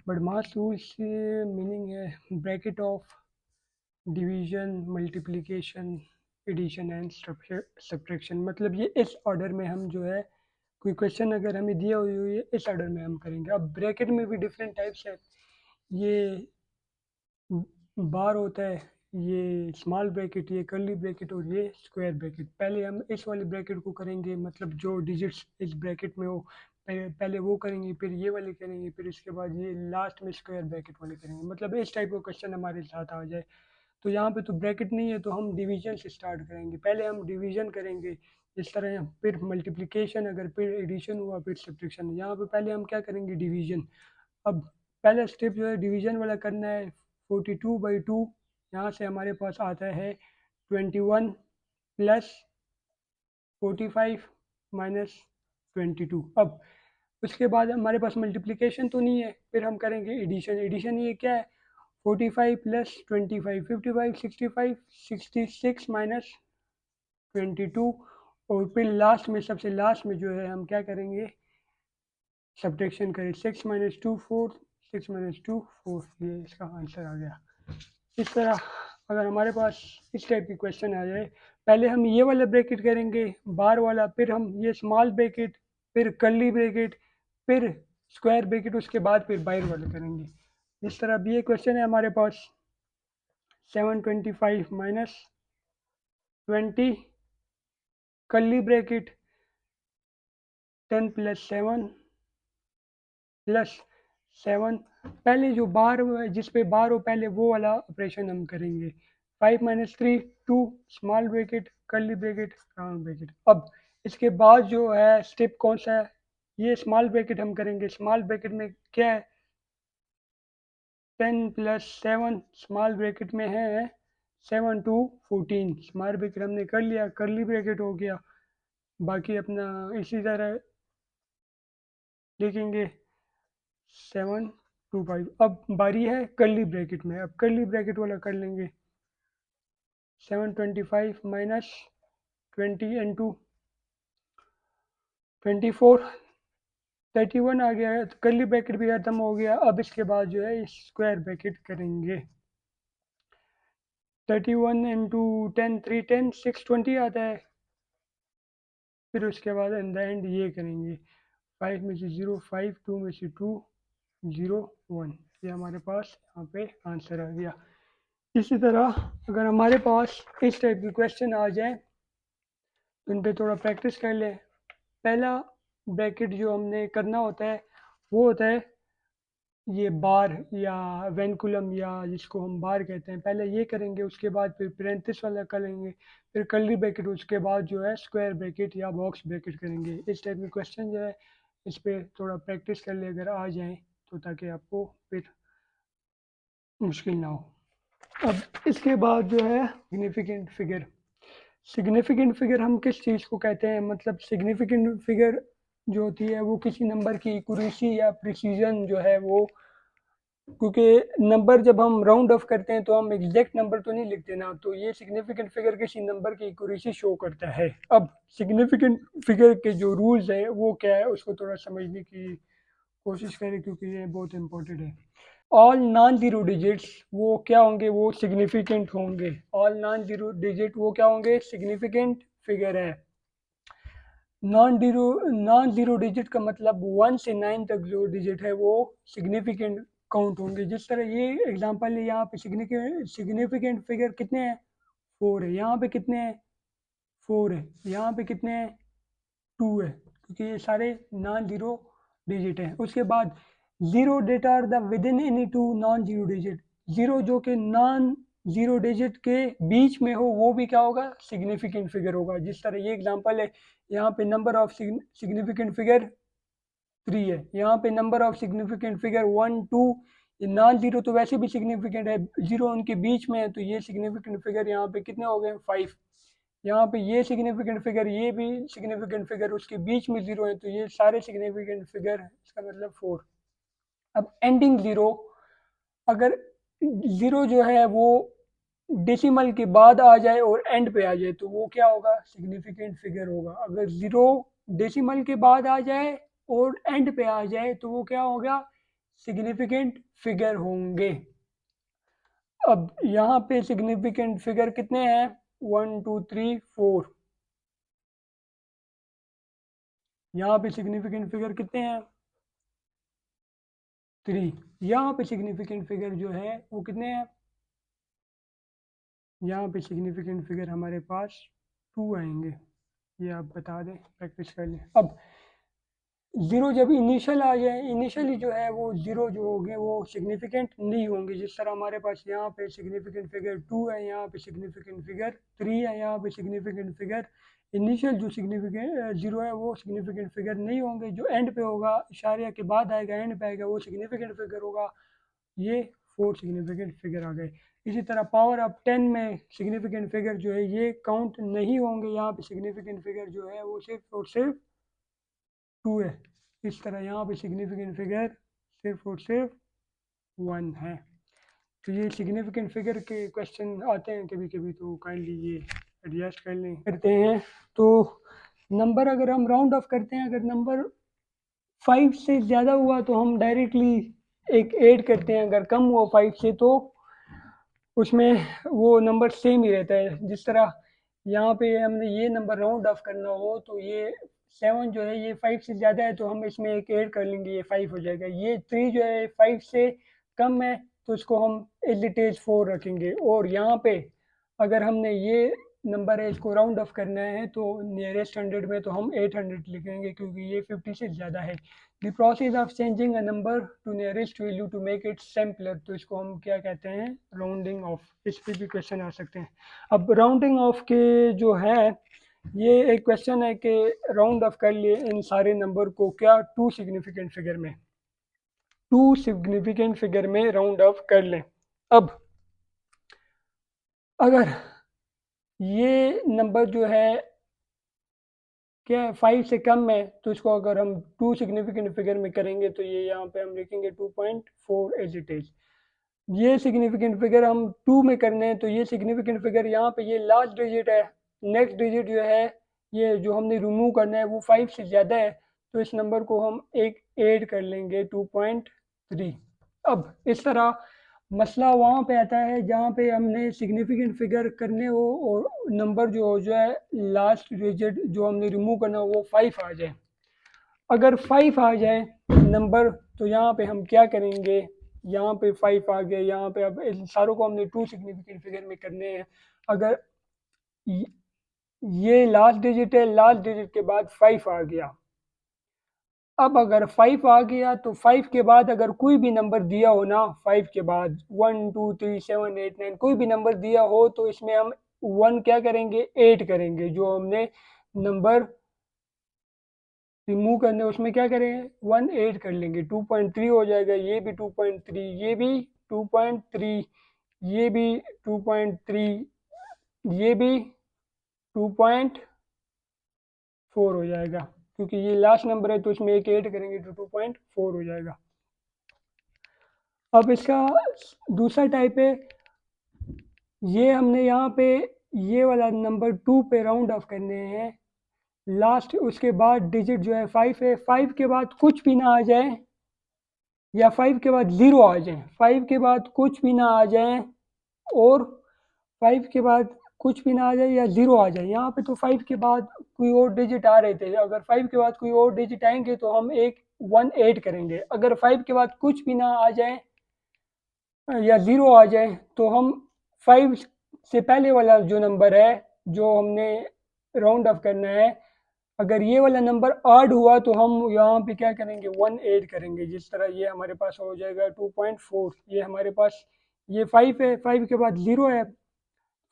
बडमास रूल से मीनिंग है bracket of division, multiplication, addition and subtraction. मतलब ये इस ऑर्डर में हम जो है, कोई क्वेश्चन अगर हमें दिया हुई है इस ऑर्डर में हम करेंगे। अब ब्रैकेट में भी डिफरेंट टाइप्स है, ये बार होता है, ये स्मॉल ब्रैकेट, ये कर्ली ब्रैकेट और ये स्क्वायर ब्रैकेट। पहले हम इस वाले ब्रैकेट को करेंगे, मतलब जो डिजिट्स इस ब्रैकेट में हो पहले वो करेंगे, फिर ये वाले करेंगे, फिर इसके बाद ये लास्ट में स्क्वायर ब्रैकेट वाले करेंगे। मतलब इस टाइप का क्वेश्चन हमारे साथ आ जाए। तो यहाँ पे तो ब्रैकेट नहीं है, तो हम डिवीजन से स्टार्ट करेंगे। पहले हम डिवीजन करेंगे इस तरह, फिर मल्टीप्लिकेशन, अगर फिर एडिशन हुआ, फिर सब्ट्रैक्शन। यहाँ पे पहले हम क्या करेंगे, डिवीजन। अब पहला स्टेप जो है डिवीजन वाला करना है। 42/2 यहाँ से हमारे पास आता है 21 प्लस 45 माइनस 22। अब उसके बाद हमारे पास मल्टीप्लिकेशन तो नहीं है, फिर हम करेंगे एडिशन। एडिशन ये क्या है, 45 प्लस 25, 55, 65, 66 माइनस 22। और फिर लास्ट में, सबसे लास्ट में जो है हम क्या करेंगे, सब्ट्रैक्शन करें। 6 माइनस 2 4, 6 माइनस 2 4, ये इसका आंसर आ गया। इस तरह अगर हमारे पास इस टाइप की क्वेश्चन आ जाए, पहले हम ये वाला ब्रैकेट करेंगे बार वाला, फिर हम ये स्मॉल ब्रैकेट, फिर कर्ली ब्रैकेट, फिर स्क्वायर ब्रैकेट, उसके बाद फिर बाहर वाले करेंगे। इस तरह अब ये क्वेश्चन है हमारे पास 725 minus 20 curly bracket 10 plus 7 plus 7। पहले जो बार जिस पे बार हो पहले वो वाला ऑपरेशन हम करेंगे। 5 minus 3 2 small bracket curly bracket round bracket. अब इसके बाद जो है स्टेप कौन सा है, ये स्मॉल ब्रैकेट हम करेंगे। स्मॉल ब्रैकेट में क्या है, 10 प्लस 7 स्मॉल ब्रैकेट में है 7 to 14। स्मॉल ब्रैकेट हमने कर लिया, कर्ली ब्रैकेट हो गया। बाकी अपना इसी तरह लिखेंगे 7 to 5। अब बारी है कर्ली ब्रैकेट में, अब कर्ली ब्रैकेट वाला कर लेंगे। 725 माइनस 20 इंटू 24, 31 आ गया है। तो कर्ली ब्रैकेट भी खत्म हो गया। अब इसके बाद जो है स्क्वायर ब्रैकेट करेंगे। 31 इंटू 10 310 620 आता है। फिर उसके बाद इन द एंड ये करेंगे, 5 में से 0 5, 2 में से 2 0 1। ये हमारे पास यहाँ पे आंसर आ गया। इसी तरह अगर हमारे पास इस टाइप की क्वेश्चन आ जाए तो इन पे थोड़ा प्रैक्टिस कर लें। पहला ब्रैकेट जो हमने करना होता है वो होता है ये बार या वेंकुलम, या जिसको हम बार कहते हैं। पहले ये करेंगे, उसके बाद फिर पेरेंथिस वाला करेंगे, फिर कर्ली ब्रैकेट, उसके बाद जो है स्क्वायर ब्रैकेट या बॉक्स ब्रैकेट करेंगे। इस टाइप के क्वेश्चन जो है इस पर थोड़ा प्रैक्टिस कर ले अगर आ जाए तो, ताकि आपको फिर मुश्किल ना हो। अब इसके बाद जो है सिग्निफिकेंट फिगर। सिग्निफिकेंट फिगर हम किस चीज़ को कहते हैं, मतलब सिग्निफिकेंट फिगर जो होती है वो किसी नंबर की एक्यूरेसी या प्रिसीजन जो है वो, क्योंकि नंबर जब हम राउंड ऑफ करते हैं तो हम एग्जैक्ट नंबर तो नहीं लिखते ना, तो ये सिग्निफिकेंट फिगर किसी नंबर की एक्यूरेसी शो करता है। अब सिग्निफिकेंट फिगर के जो रूल्स है वो क्या है, उसको थोड़ा समझने की कोशिश करें, क्योंकि ये बहुत इंपॉर्टेंट है। ऑल नॉन ज़ीरो डिजिट्स वो क्या होंगे, वो सिग्निफिकेंट होंगे। ऑल नॉन ज़ीरो डिजिट वो क्या होंगे, सिग्निफिकेंट फिगर है। नॉन ज़ीरो डिजिट का मतलब 1 से 9 तक जो डिजिट है वो सिग्निफिकेंट काउंट होंगे। जिस तरह ये एग्जांपल है, यहाँ पे सिग्निफिकेंट फिगर कितने हैं, 4 है। यहाँ पे कितने हैं, 4 है। यहाँ पे कितने हैं, 2 है, क्योंकि ये सारे नॉन ज़ीरो डिजिट हैं। उसके बाद zero that are the within any two non zero digit. Zero जो कि नॉन ज़ीरो डिजिट के बीच में हो वो भी क्या होगा, सिग्निफिकेंट फिगर होगा। जिस तरह ये एग्जांपल है, यहाँ पे नंबर ऑफ सिग्निफिकेंट फिगर 3 है, यहाँ पे नंबर ऑफ सिग्निफिकेंट फिगर 1 2। ये नॉन ज़ीरो तो वैसे भी सिग्निफिकेंट है, ज़ीरो उनके बीच में है, तो ये सिग्निफिकेंट फिगर यहाँ पे कितने हो गए, 5। यहाँ पे ये सिग्निफिकेंट फिगर, ये भी सिग्निफिकेंट फिगर, उसके बीच में ज़ीरो है, तो ये सारे सिग्निफिकेंट फिगर, इसका मतलब 4। अब एंडिंग ज़ीरो, अगर ज़ीरो जो है वो डेसिमल के बाद आ जाए और एंड पे आ जाए तो वो क्या होगा, सिग्निफिकेंट फिगर होगा। अगर ज़ीरो डेसिमल के बाद आ जाए और एंड पे आ जाए तो वो क्या होगा, सिग्निफिकेंट फिगर होंगे। अब यहाँ पे सिग्निफिकेंट फिगर कितने हैं, 1 2 3 4। यहाँ पे सिग्निफिकेंट फिगर कितने हैं, 3। यहाँ पे सिग्निफिकेंट फिगर जो है वो कितने हैं, यहाँ पे सिग्निफिकेंट फिगर हमारे पास 2 आएंगे। ये आप बता दें, प्रैक्टिस कर लें। अब ज़ीरो जब इनिशियल आ जाए, इनिशियली जो है वो ज़ीरो जो होंगे वो सिग्निफिकेंट नहीं होंगे। जिस तरह हमारे पास यहाँ पे सिग्निफिकेंट फिगर 2 है, यहाँ पे सिग्निफिकेंट फिगर 3 है, यहाँ पे सिग्निफिकेंट फिगर इनिशियल जो सिग्निफिकेंट ज़ीरो है वो सिग्निफिकेंट फिगर नहीं होंगे। जो एंड पे होगा, इशारिया के बाद आएगा, एंड पे आएगा, वो सिग्निफिकेंट फिगर होगा। ये 4 सिग्निफिकेंट फिगर आ गए। इसी तरह पावर ऑफ 10 में सिग्निफिकेंट फिगर जो है ये काउंट नहीं होंगे। यहाँ पे सिग्निफिकेंट फिगर जो है वो सिर्फ और सिर्फ 2 है। इस तरह यहाँ पे सिग्निफिकेंट फिगर सिर्फ और सिर्फ 1 है। तो ये सिग्निफिकेंट फिगर के क्वेश्चन आते हैं कभी कभी, तो काइंडली ये एडजस्ट कर लें करते हैं। तो नंबर अगर हम राउंड ऑफ करते हैं, अगर नंबर 5 से ज़्यादा हुआ तो हम डायरेक्टली एक ऐड करते हैं, अगर कम हुआ 5 से तो उसमें वो नंबर सेम ही रहता है। जिस तरह यहाँ पे हमने ये नंबर राउंड ऑफ करना हो तो ये 7 जो है ये 5 से ज़्यादा है तो हम इसमें एक ऐड कर लेंगे, ये 5 हो जाएगा। ये 3 जो है 5 से कम है तो इसको हम एज इट इज़ 4 रखेंगे। और यहाँ पे अगर हमने ये नंबर है इसको राउंड ऑफ करना है तो नियरेस्ट 100 में तो हम 800 लिखेंगे, क्योंकि ये 50 से ज़्यादा है। The process of changing a number to nearest value to make it simpler, तो इसको हम क्या कहते हैं, राउंडिंग ऑफ। इस पर भी क्वेश्चन आ सकते हैं। अब राउंडिंग ऑफ के जो है ये एक क्वेश्चन है कि राउंड ऑफ कर लिए इन सारे नंबर को क्या, 2 सिग्निफिकेंट फिगर में, 2 सिग्निफिकेंट फिगर में राउंड ऑफ कर लें। अब अगर ये नंबर जो है क्या 5 से कम है तो इसको अगर हम 2 सिग्निफिकेंट फिगर में करेंगे तो ये यहाँ पे हम लिखेंगे 2.4 एज इट इज। ये सिग्निफिकेंट फिगर हम 2 में करने हैं तो ये सिग्निफिकेंट फिगर यहाँ पे ये लास्ट डिजिट है, नेक्स्ट डिजिट जो है ये जो हमने रिमूव करना है वो 5 से ज़्यादा है, तो इस नंबर को हम एक ऐड कर लेंगे 2.3। अब इस तरह मसला वहाँ पे आता है जहाँ पे हमने सिग्निफिकेंट फिगर करने हो और नंबर जो है लास्ट डिजिट जो हमने रिमूव करना हो वो 5 आ जाए। अगर 5 आ जाए नंबर तो यहाँ पे हम क्या करेंगे, यहाँ पे 5 आ गए, यहाँ पे अब इन सारों को हमने 2 सिग्निफिकेंट फिगर में करने हैं। अगर ये लास्ट डिजिट है, लास्ट डिजिट के बाद 5 आ गया। अब अगर 5 आ गया तो 5 के बाद अगर कोई भी नंबर दिया हो ना, 5 के बाद 1 2 3 7 8 9 कोई भी नंबर दिया हो तो इसमें हम 1 क्या करेंगे, ऐड करेंगे। जो हमने नंबर रिमूव करने उसमें क्या करेंगे, 1 ऐड कर लेंगे, 2.3 हो जाएगा। ये भी 2.3, ये भी 2.3, ये भी 2.3, ये भी 2.4 हो जाएगा, क्योंकि ये लास्ट नंबर है तो इसमें एक ऐड करेंगे तो 2.4 हो जाएगा। अब इसका दूसरा टाइप है, ये हमने यहाँ पे ये वाला नंबर 2 पे राउंड ऑफ करने हैं। लास्ट उसके बाद डिजिट जो है 5 है, 5 के बाद कुछ भी ना आ जाए या 5 के बाद 0 आ जाए, 5 के बाद कुछ भी ना आ जाए, और 5 के बाद कुछ भी ना आ जाए या 0 आ जाए। यहाँ पे तो 5 के बाद कोई और डिजिट आ रहे थे, अगर 5 के बाद कोई और डिजिट आएंगे तो हम एक 1 ऐड करेंगे। अगर 5 के बाद कुछ भी ना आ जाए या 0 आ जाए तो हम 5 से पहले वाला जो नंबर है जो हमने राउंड ऑफ करना है, अगर ये वाला नंबर ऐड हुआ तो हम यहाँ पे क्या करेंगे, 1 ऐड करेंगे। जिस तरह ये हमारे पास हो जाएगा 2.4, ये हमारे पास ये 5 है, 5 के बाद 0 है,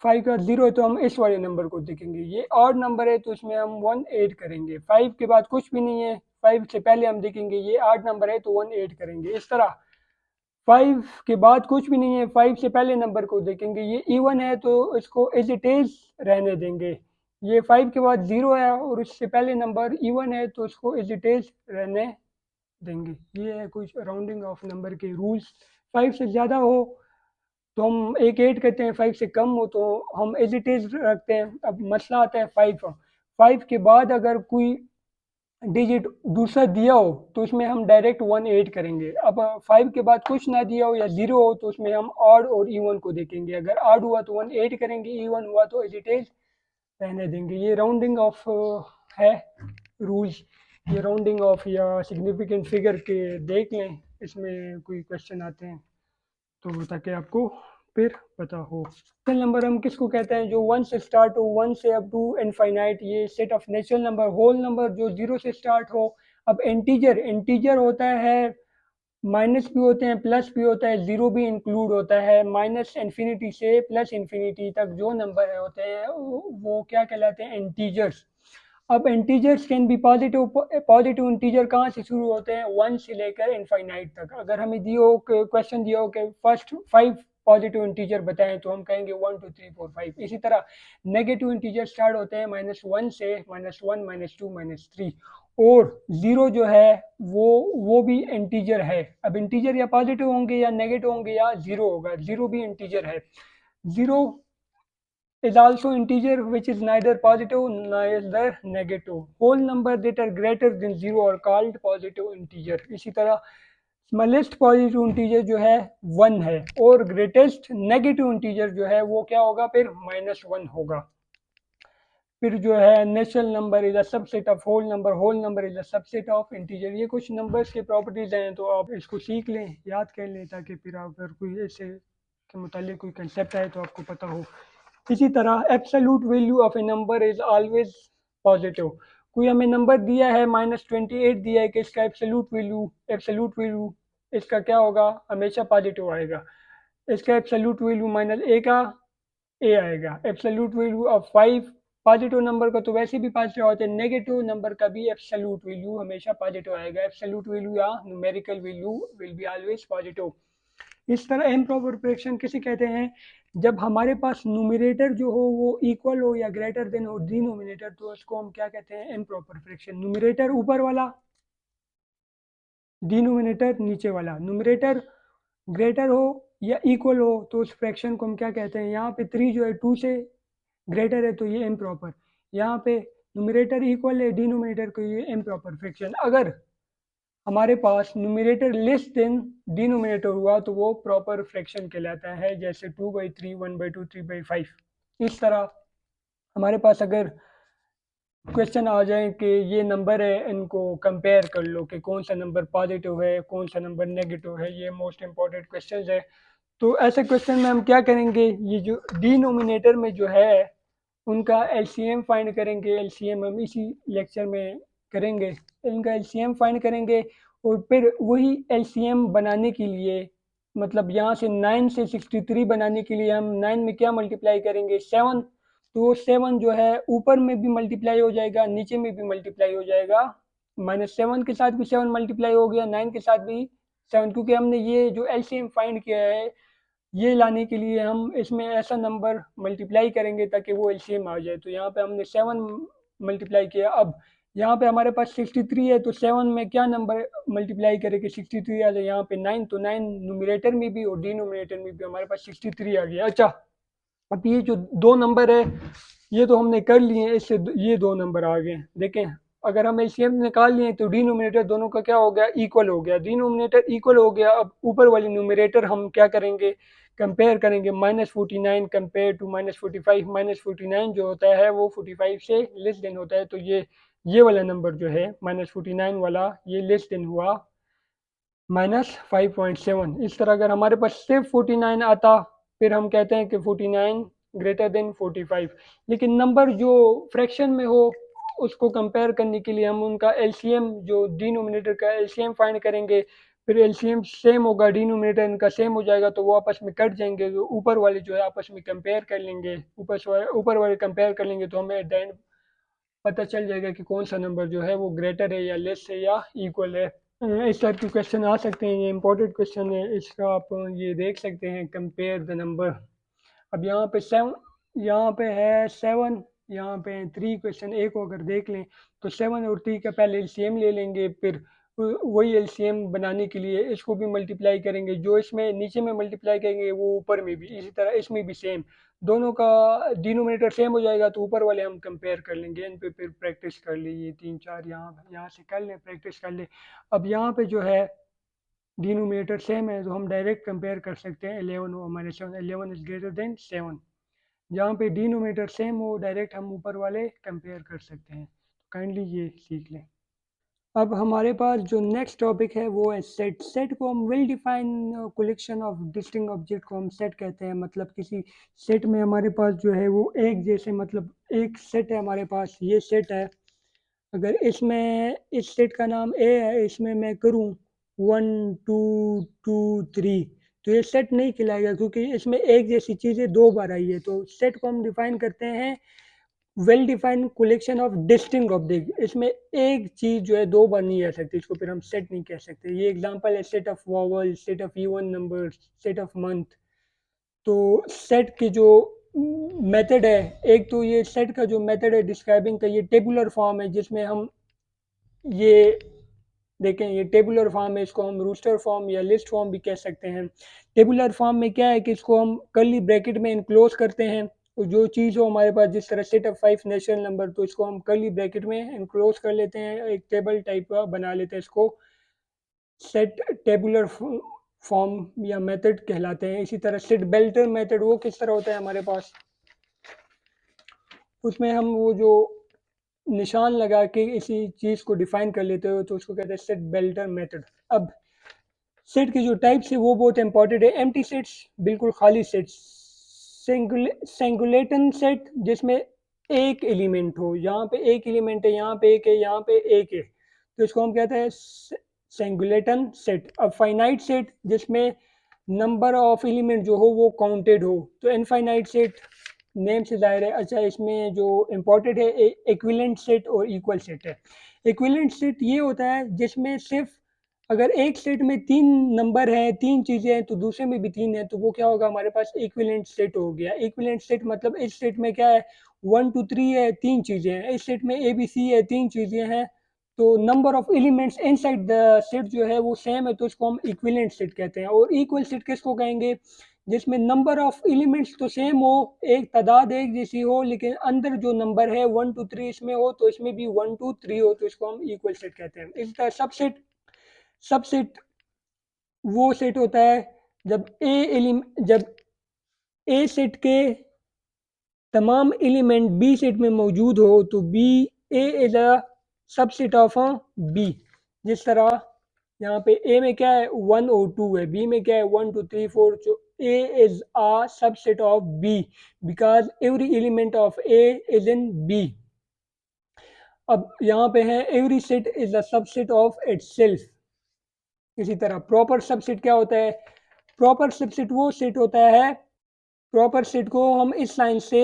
5 के बाद 0 है तो हम इस वाले नंबर को देखेंगे। ये ऑड नंबर है तो इसमें हम 1 ऐड करेंगे। 5 के बाद कुछ भी नहीं है, 5 से पहले हम देखेंगे ये ऑड नंबर है तो 1 ऐड करेंगे। इस तरह 5 के बाद कुछ भी नहीं है, 5 से पहले नंबर को देखेंगे, ये इवन है तो इसको एज इट इज रहने देंगे। ये 5 के बाद 0 है और उससे पहले नंबर इवन है तो इसको एज इट इज रहने देंगे। ये है कुछ राउंडिंग ऑफ नंबर के रूल्स। 5 से ज़्यादा हो तो हम एक ऐड करते हैं, 5 से कम हो तो हम एज इट इज रखते हैं। अब मसला आता है 5 के बाद अगर कोई डिजिट दूसरा दिया हो तो उसमें हम डायरेक्ट 1 ऐड करेंगे। अब 5 के बाद कुछ ना दिया हो या 0 हो तो उसमें हम ऑड और इवन को देखेंगे। अगर ऑड हुआ तो 1 ऐड करेंगे, इवन हुआ तो एज इट इज रहने देंगे। ये राउंडिंग ऑफ है रूल्स। ये राउंडिंग ऑफ या सिग्निफिकेंट फिगर के देख लें, इसमें कोई क्वेश्चन आते हैं तो ताकि आपको फिर पता हो। नेचुरल नंबर हम किसको कहते हैं, जो 1 से स्टार्ट हो, 1 से अप टू इनफाइनाइट, ये set of natural number. Whole number जो 0 से स्टार्ट हो। अब इंटीजर, इंटीजर होता है, माइनस भी होते हैं प्लस भी होता है, ज़ीरो भी इंक्लूड होता है। माइनस इन्फिनिटी से प्लस इन्फिनिटी तक जो नंबर होते हैं वो क्या कहलाते हैं, इंटीजर्स। अब integers can be positive, positive integer कहाँ से शुरू होते हैं, 1 से लेकर इनफाइनाइट तक। अगर हमें दियो क्वेश्चन दिया हो कि फर्स्ट 5 पॉजिटिव इंटीजर बताएं तो हम कहेंगे 1 2 3 4 5। इसी तरह नेगेटिव इंटीजर स्टार्ट होते हैं -1 से, -1 -2 -3। और 0 जो है वो भी इंटीजर है। अब इंटीजर या पॉजिटिव होंगे या नेगेटिव होंगे या 0 होगा, 0 भी इंटीजर है। 0 is also integer which is neither positive neither negative. Whole number that are greater than 0 are called positive integer. इसी तरह स्मॉलेस्ट पॉजिटिव इंटीजर जो है 1 है, और ग्रेटेस्ट नेगेटिव इंटीजर जो है वो क्या होगा, फिर -1 होगा। फिर जो है natural number is a subset of whole number, whole number is a subset of integer. ये कुछ नंबर्स के प्रॉपर्टीज हैं तो आप इसको सीख लें, याद कर लें, ताकि फिर आप अगर कोई ऐसे के मुतालिक कोई कंसेप्ट आए तो आपको पता हो। इसी तरह absolute value of A number is always positive. कोई हमें नंबर दिया है -28 दिया है कि इसका एब्सोल्यूट वैल्यू इसका क्या होगा, हमेशा पॉजिटिव आएगा। इसका एब्सोल्यूट वैल्यू -a का ए आएगा। Absolute value of 5, positive number का तो वैसे भी पॉजिटिव होते हैं, नेगेटिव नंबर का भी एब्सोल्यूट वैल्यू हमेशा पॉजिटिव आएगा। एब्सोल्यूट वैल्यू या numerical value will be always positive. इस तरह इम्प्रॉपर फ्रैक्शन किसे कहते हैं, जब हमारे पास न्यूमरेटर जो हो वो इक्वल हो या ग्रेटर देन हो डिनोमिनेटर, तो उसको हम क्या कहते हैं, इम्प्रॉपर फ्रैक्शन। न्यूमरेटर ऊपर वाला, डिनोमिनेटर नीचे वाला। न्यूमरेटर ग्रेटर हो या इक्वल हो तो उस फ्रैक्शन को हम क्या कहते हैं। यहाँ पे 3 जो है 2 से ग्रेटर है तो ये इम्प्रॉपर। यहाँ पे न्यूमरेटर इक्वल है डिनोमिनेटर को, ये इम्प्रॉपर फ्रैक्शन। अगर हमारे पास न्यूमरेटर लेस देन डिनोमिनेटर हुआ तो वो प्रॉपर फ्रैक्शन कहलाता है, जैसे 2/3, 1/2, 3/5। इस तरह हमारे पास अगर क्वेश्चन आ जाए कि ये नंबर है, इनको कंपेयर कर लो कि कौन सा नंबर पॉजिटिव है कौन सा नंबर नेगेटिव है, ये मोस्ट इंपॉर्टेंट क्वेश्चन है। तो ऐसे क्वेश्चन में हम क्या करेंगे, ये जो डिनोमिनेटर में जो है उनका एलसीएम फाइंड करेंगे। एलसीएम हम इसी लेक्चर में करेंगे, इनका एलसीएम फाइंड करेंगे। और फिर वही एलसीएम बनाने के लिए, मतलब यहाँ से 9 से 63 बनाने के लिए हम 9 में क्या मल्टीप्लाई करेंगे, 7। तो 7 जो है ऊपर में भी मल्टीप्लाई हो जाएगा, नीचे में भी मल्टीप्लाई हो जाएगा। -7 के साथ भी 7 मल्टीप्लाई हो गया, 9 के साथ भी 7, क्योंकि हमने ये जो एलसीएम फाइंड किया है ये लाने के लिए हम इसमें ऐसा नंबर मल्टीप्लाई करेंगे ताकि वो एलसीएम आ जाए। तो यहाँ पे हमने 7 मल्टीप्लाई किया। अब यहाँ पे हमारे पास 63 है तो 7 में क्या नंबर मल्टीप्लाई करेंगे, 63 आ जाए। यहाँ पे 9, तो 9 न्यूमरेटर में भी और डिनोमिनेटर में भी हमारे पास 63 आ गया। अच्छा, अब ये जो दो नंबर है ये तो हमने कर लिए, इससे ये 2 नंबर आ गए। देखें अगर हम एलसीएम निकाल लिए तो डिनोमिनेटर दोनों का क्या हो गया, इक्वल हो गया। डिनोमिनेटर इक्वल हो गया, अब ऊपर वाली न्यूमरेटर हम क्या करेंगे, कंपेयर करेंगे। -49 कंपेयर टू -45, -49 जो होता है वो 45 से लेस देन होता है, तो ये वाला नंबर जो है -49 वाला ये लेस देन हुआ -5.7। इस तरह अगर हमारे पास सिर्फ 49 आता फिर हम कहते हैं कि 49 ग्रेटर देन 45। लेकिन नंबर जो फ्रैक्शन में हो उसको कंपेयर करने के लिए हम उनका एलसीएम, जो डिनोमिनेटर का एलसीएम फाइंड करेंगे। फिर एलसीएम सेम होगा, डिनोमिनेटर इनका सेम हो जाएगा तो वो आपस में कट जाएंगे, तो ऊपर वाले जो है आपस में कंपेयर कर लेंगे। ऊपर वाले कंपेयर कर लेंगे तो हमें एट द एंड पता चल जाएगा कि कौन सा नंबर जो है वो ग्रेटर है या लेस है या इक्वल है। इस टाइप के क्वेश्चन आ सकते हैं, ये इंपॉर्टेंट क्वेश्चन है, इसका आप ये देख सकते हैं, कंपेयर द नंबर। अब यहाँ पे 7, यहाँ पे है 7, यहाँ पे 3 क्वेश्चन। एक को अगर देख लें तो 7 और 3 का पहले एलसीएम ले लेंगे, फिर वही एलसीएम बनाने के लिए इसको भी मल्टीप्लाई करेंगे, जो इसमें नीचे में मल्टीप्लाई करेंगे वो ऊपर में भी, इसी तरह इसमें भी सेम, दोनों का डिनोमिनेटर सेम हो जाएगा तो ऊपर वाले हम कंपेयर कर लेंगे। इन पे फिर प्रैक्टिस कर लीजिए, 3 4 यहाँ से कर लें, प्रैक्टिस कर लें। अब यहाँ पे जो है डिनोमिनेटर सेम है तो हम डायरेक्ट कंपेयर कर सकते हैं 11 और -7, 11 इज ग्रेटर देन 7। जहाँ पे डिनोमिनेटर सेम हो डायरेक्ट हम ऊपर वाले कंपेयर कर सकते हैं। काइंडली ये सीख लें। अब हमारे पास जो नेक्स्ट टॉपिक है वो है सेट। सेट को हम well define collection of distinct object को हम सेट कहते हैं। मतलब किसी सेट में हमारे पास जो है वो एक जैसे, मतलब एक सेट है हमारे पास, ये सेट है। अगर इसमें इस सेट का नाम ए है, इसमें मैं करूँ 1 2 2 3, तो ये सेट नहीं कहलाएगा क्योंकि इसमें एक जैसी चीज़ें 2 बार आई है। तो सेट को हम डिफाइन करते हैं well defined collection of distinct object. इसमें एक चीज़ जो है 2 बार नहीं आ सकती, इसको फिर हम सेट नहीं कह सकते। ये एग्जांपल है set of vowel, set of even number, set of month. तो सेट की जो मेथड है, एक तो ये सेट का जो मेथड है डिस्क्राइबिंग का, ये टेबुलर फॉर्म है जिसमें हम ये देखें, ये टेबुलर फॉर्म है, इसको हम रूस्टर फॉर्म या लिस्ट फॉर्म भी कह सकते हैं। टेबुलर फॉर्म में क्या है कि इसको हम कर्ली ब्रैकेट में इनक्लोज करते हैं, तो जो चीज़ हो हमारे पास, जिस तरह सेट ऑफ 5 नेचुरल नंबर, तो इसको हम कर्ली ब्रैकेट में इनक्लोज कर लेते हैं, एक टेबल टाइप का बना लेते हैं, इसको सेट टेबुलर फॉर्म या मेथड कहलाते हैं। इसी तरह सेट बेल्टर मेथड वो किस तरह होता है हमारे पास, उसमें हम वो जो निशान लगा के इसी चीज़ को डिफाइन कर लेते हो तो उसको कहते हैं सेट बेल्टर मेथड। अब सेट की जो टाइप्स है वो बहुत इंपॉर्टेंट है। एम्प्टी सेट्स, बिल्कुल खाली सेट्स। सिंगुलेटन सेट, जिसमें एक एलिमेंट हो, यहाँ पे एक एलिमेंट है, यहाँ पे एक है, यहाँ पे एक है, तो इसको हम कहते हैं सिंगुलेटन सेट। अब फाइनाइट सेट, जिसमें नंबर ऑफ एलिमेंट जो हो वो काउंटेड हो, तो इनफाइनाइट सेट नेम से जाहिर है। अच्छा, इसमें जो इम्पोर्टेंट है इक्विवेलेंट सेट और इक्वल सेट है। इक्विवेलेंट सेट ये होता है जिसमें सिर्फ अगर एक सेट में 3 नंबर हैं, 3 चीज़ें हैं, तो दूसरे में भी 3 है, तो वो क्या होगा, हमारे पास इक्विवेलेंट सेट हो गया। इक्विवेलेंट सेट मतलब इस सेट में क्या है, 1 2 3 है, 3 चीज़ें हैं, इस सेट में ABC है, 3 चीज़ें हैं, तो number of elements inside the set जो है वो सेम है, तो इसको हम इक्विवेलेंट सेट कहते हैं। और इक्वल सेट किसको कहेंगे, जिसमें नंबर ऑफ एलिमेंट्स तो सेम हो, एक तादाद एक जैसी हो, लेकिन अंदर जो नंबर है 1 2 3 इसमें हो, तो इसमें भी 1 2 3 हो, तो इसको हम इक्वल सेट कहते हैं। इस तरह सबसेट, सबसेट वो सेट होता है जब ए सेट के तमाम एलिमेंट बी सेट में मौजूद हो, तो B A is a subset of B. जिस तरह यहाँ पे ए में क्या है 1 और 2 है, बी में क्या है 1 2 3 4, जो A is a subset of B because every element of A is in B. अब यहाँ पे है every set is a subset of itself. इसी तरह प्रॉपर सबसेट क्या होता है, प्रॉपर सबसेट वो सेट होता है, प्रॉपर सेट को हम इस लाइन से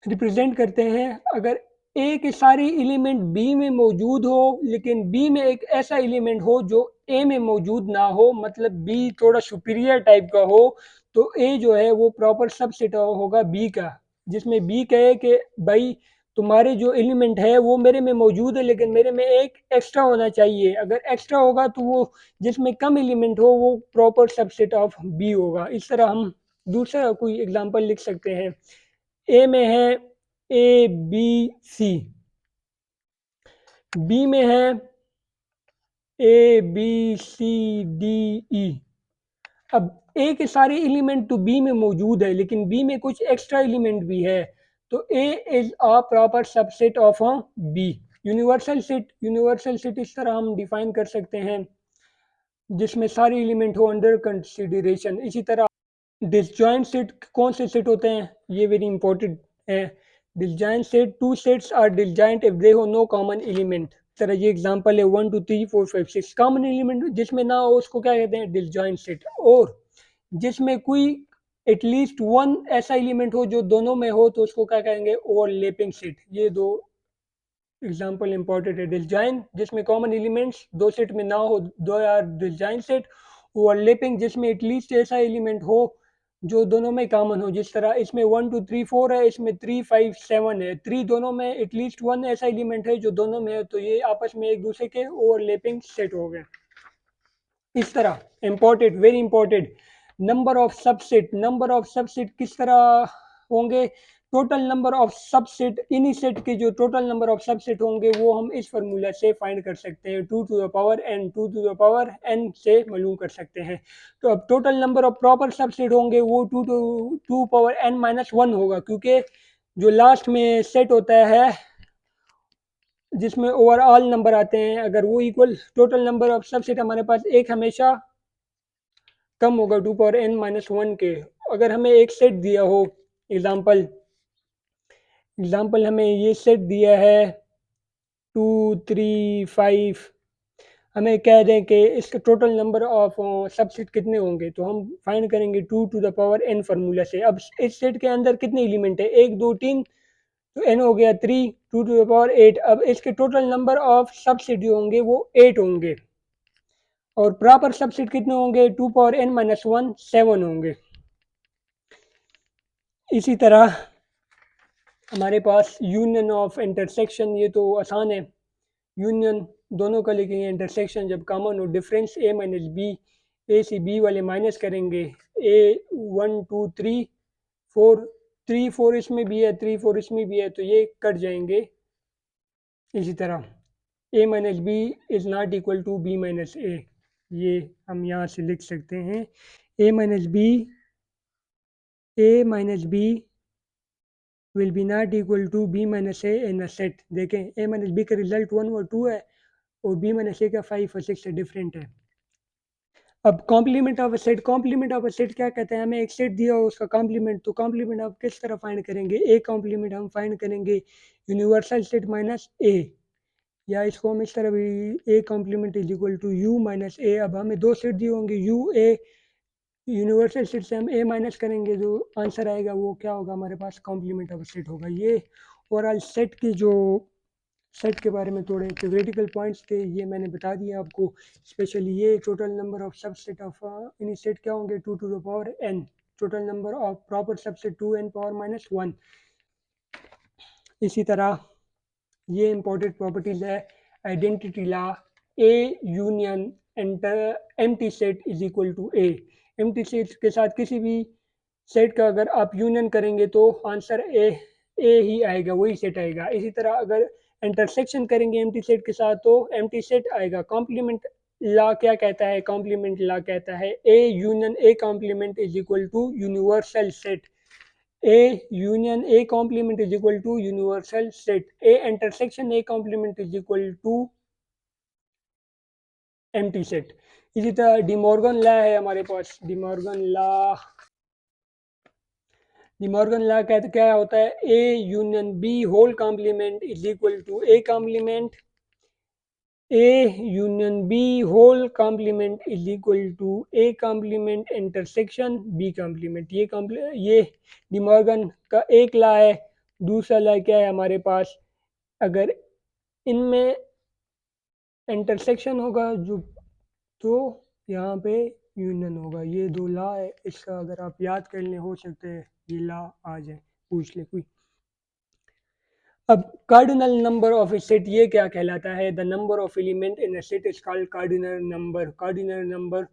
रिप्रेजेंट करते हैं, अगर ए के सारे एलिमेंट बी में मौजूद हो लेकिन बी में एक ऐसा एलिमेंट हो जो ए में मौजूद ना हो, मतलब बी थोड़ा सुपीरियर टाइप का हो, तो ए जो है वो प्रॉपर सबसेट होगा बी का, जिसमें बी कहे कि भाई तुम्हारे जो एलिमेंट है वो मेरे में मौजूद है लेकिन मेरे में एक एक्स्ट्रा होना चाहिए। अगर एक्स्ट्रा होगा तो वो जिसमें कम एलिमेंट हो वो प्रॉपर सबसेट ऑफ बी होगा। इस तरह हम दूसरा कोई एग्जांपल लिख सकते हैं, ए में है ए बी सी, बी में है A B C D E. अब ए के सारे एलिमेंट तो बी में मौजूद है, लेकिन बी में कुछ एक्स्ट्रा एलिमेंट भी है, तो A is a proper subset of a B. Universal set इस तरह हम डिफाइन कर सकते हैं जिसमें सारे एलिमेंट हो अंडर कंसिडरेशन। इसी तरह डिसजॉइंट सेट कौन से सेट होते हैं, ये वेरी इंपॉर्टेंट है। Disjoint set, two sets are disjoint if they हो नो कॉमन एलिमेंट। तरह ये एग्जांपल है 1 2 3 4 5 6, कॉमन एलिमेंट जिसमें ना हो उसको क्या कहते हैं, डिसजॉइंट सेट। और जिसमें कोई एटलीस्ट वन ऐसा एलिमेंट हो जो दोनों में हो तो उसको क्या कहेंगे, ओवरलैपिंग सेट। ये दो एग्जांपल इंपॉर्टेंट है। डिसजॉइंट जिसमें कॉमन एलिमेंट्स दो सेट में ना हो, दो आर डिसजॉइंट सेट। ओवरलैपिंग जिसमें एटलीस्ट ऐसा एलिमेंट हो जो दोनों में कॉमन हो, जिस तरह इसमें 1 2 3 4 है, इसमें 3 5 7 है, 3 दोनों में एटलीस्ट वन ऐसा एलिमेंट है जो दोनों में है, तो ये आपस में एक दूसरे के ओवरलैपिंग सेट हो गए। इस तरह important, very important, number of subset किस तरह होंगे, टोटल नंबर ऑफ सबसेट, इन्हीं सेट के जो टोटल नंबर ऑफ सबसेट होंगे वो हम इस फार्मूला से फाइंड कर सकते हैं, 2 to the power n, 2 to the power n से मालूम कर सकते हैं। तो अब total number of proper subset होंगे वो 2 पावर n माइनस 1 होगा, क्योंकि जो लास्ट में सेट होता है जिसमें ओवरऑल नंबर आते हैं, अगर वो equal total number of subset हमारे पास एक हमेशा कम होगा 2 पावर n माइनस 1 के। अगर हमें एक सेट दिया हो, एग्जाम्पल हमें ये सेट दिया है 2 3 5, हमें कह दें कि इसके टोटल नंबर ऑफ सबसेट कितने होंगे, तो हम फाइंड करेंगे 2 to the power n formula से। अब इस सेट के अंदर कितने एलिमेंट है, 1 2 3, तो n हो गया 3, 2 टू द पावर 8। अब इसके टोटल नंबर ऑफ सबसेट जो होंगे वो 8 होंगे, और प्रॉपर सबसेट कितने होंगे, 2 पावर n माइनस 1 7 होंगे। इसी तरह हमारे पास यूनियन ऑफ इंटरसेक्शन, ये तो आसान है, यूनियन दोनों का लिखेंगे, इंटरसेक्शन जब कॉमन हो, डिफरेंस a माइनस बी, ए से बी वाले माइनस करेंगे, a 1 2 3 4, 3 4 इसमें भी है, 3 4 इसमें भी है, तो ये कट जाएंगे। इसी तरह a minus B is not equal to b minus A, ये हम यहाँ से लिख सकते हैं, a minus B will be not equal to b minus A in a set. देखें a माइनस बी का रिजल्ट 1 और 2 है, और b माइनस ए का 5 और 6 से डिफरेंट है। अब complement of a set, complement of a set क्या कहते हैं, हमें एक सेट दिया हो उसका कॉम्प्लीमेंट, तो कॉम्प्लीमेंट आप किस तरह फाइंड करेंगे, ए कॉम्प्लीमेंट हम फाइंड करेंगे यूनिवर्सल सेट माइनस ए, या इसको हम इस तरह भी, A complement is equal to U minus A. अब हमें दो सेट दिए होंगे यू ए, यूनिवर्सल सेट से हम ए माइनस करेंगे, जो आंसर आएगा वो क्या होगा, हमारे पास कॉम्प्लीमेंट ऑफ सेट होगा। ये ओवरऑल सेट की जो सेट के बारे में थोड़े थ्योरेटिकल पॉइंट्स थे, ये मैंने बता दिया आपको। स्पेशली ये total number of subset of any set क्या होंगे, 2 to the power n, total number of proper subset 2n power minus 1। इसी तरह ये इंपॉर्टेंट प्रॉपर्टीज है, identity law, A union empty set is equal to A. Empty set के साथ किसी भी सेट का अगर आप यूनियन करेंगे तो आंसर ए ही आएगा, वही सेट आएगा। इसी तरह अगर इंटरसेक्शन करेंगे एम्प्टी सेट के साथ तो एम्प्टी सेट आएगा। कॉम्प्लीमेंट लॉ क्या कहता है, कॉम्प्लीमेंट लॉ कहता है A union A complement is equal to universal set, A union A complement is equal to universal set, A intersection A complement is equal to empty set. इसी तरह डिमॉर्गन लॉ है हमारे पास, डिमॉर्गन लॉ कहते क्या होता है, A union B whole complement is equal to A complement, A union B whole complement is equal to A complement intersection B complement. ये डिमॉर्गन का एक लॉ है। दूसरा लॉ क्या है हमारे पास, अगर इनमें इंटरसेक्शन होगा जो, तो यहाँ पे यूनियन होगा। ये दो लॉ है, इसका अगर आप याद कर लें, हो सकते हैं ये लॉ आ जाए, पूछ ले कोई। अब cardinal number of A set ये क्या कहलाता है, the number of element in a set is called cardinal number. Cardinal number,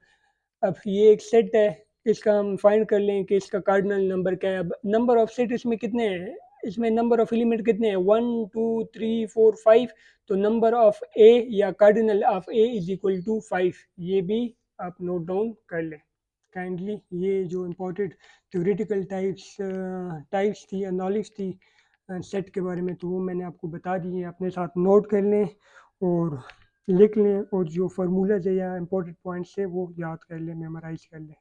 अब ये एक सेट है, इसका हम फाइंड कर लें कि इसका कार्डिनल नंबर क्या है। अब नंबर ऑफ सेट इसमें कितने हैं, इसमें नंबर ऑफ एलिमेंट कितने हैं 1 2 3 4 5, तो नंबर ऑफ ए या cardinal of A is equal to 5, ये भी आप नोट डाउन कर लें काइंडली। ये जो इम्पोर्टेंट थ्योरेटिकल टाइप्स थी, नॉलेज थी सेट के बारे में, तो वो मैंने आपको बता दी है, अपने साथ नोट कर लें और लिख लें, और जो फार्मूलाज है या इम्पोर्टेंट पॉइंट्स है वो याद कर लें, मेमोराइज कर लें।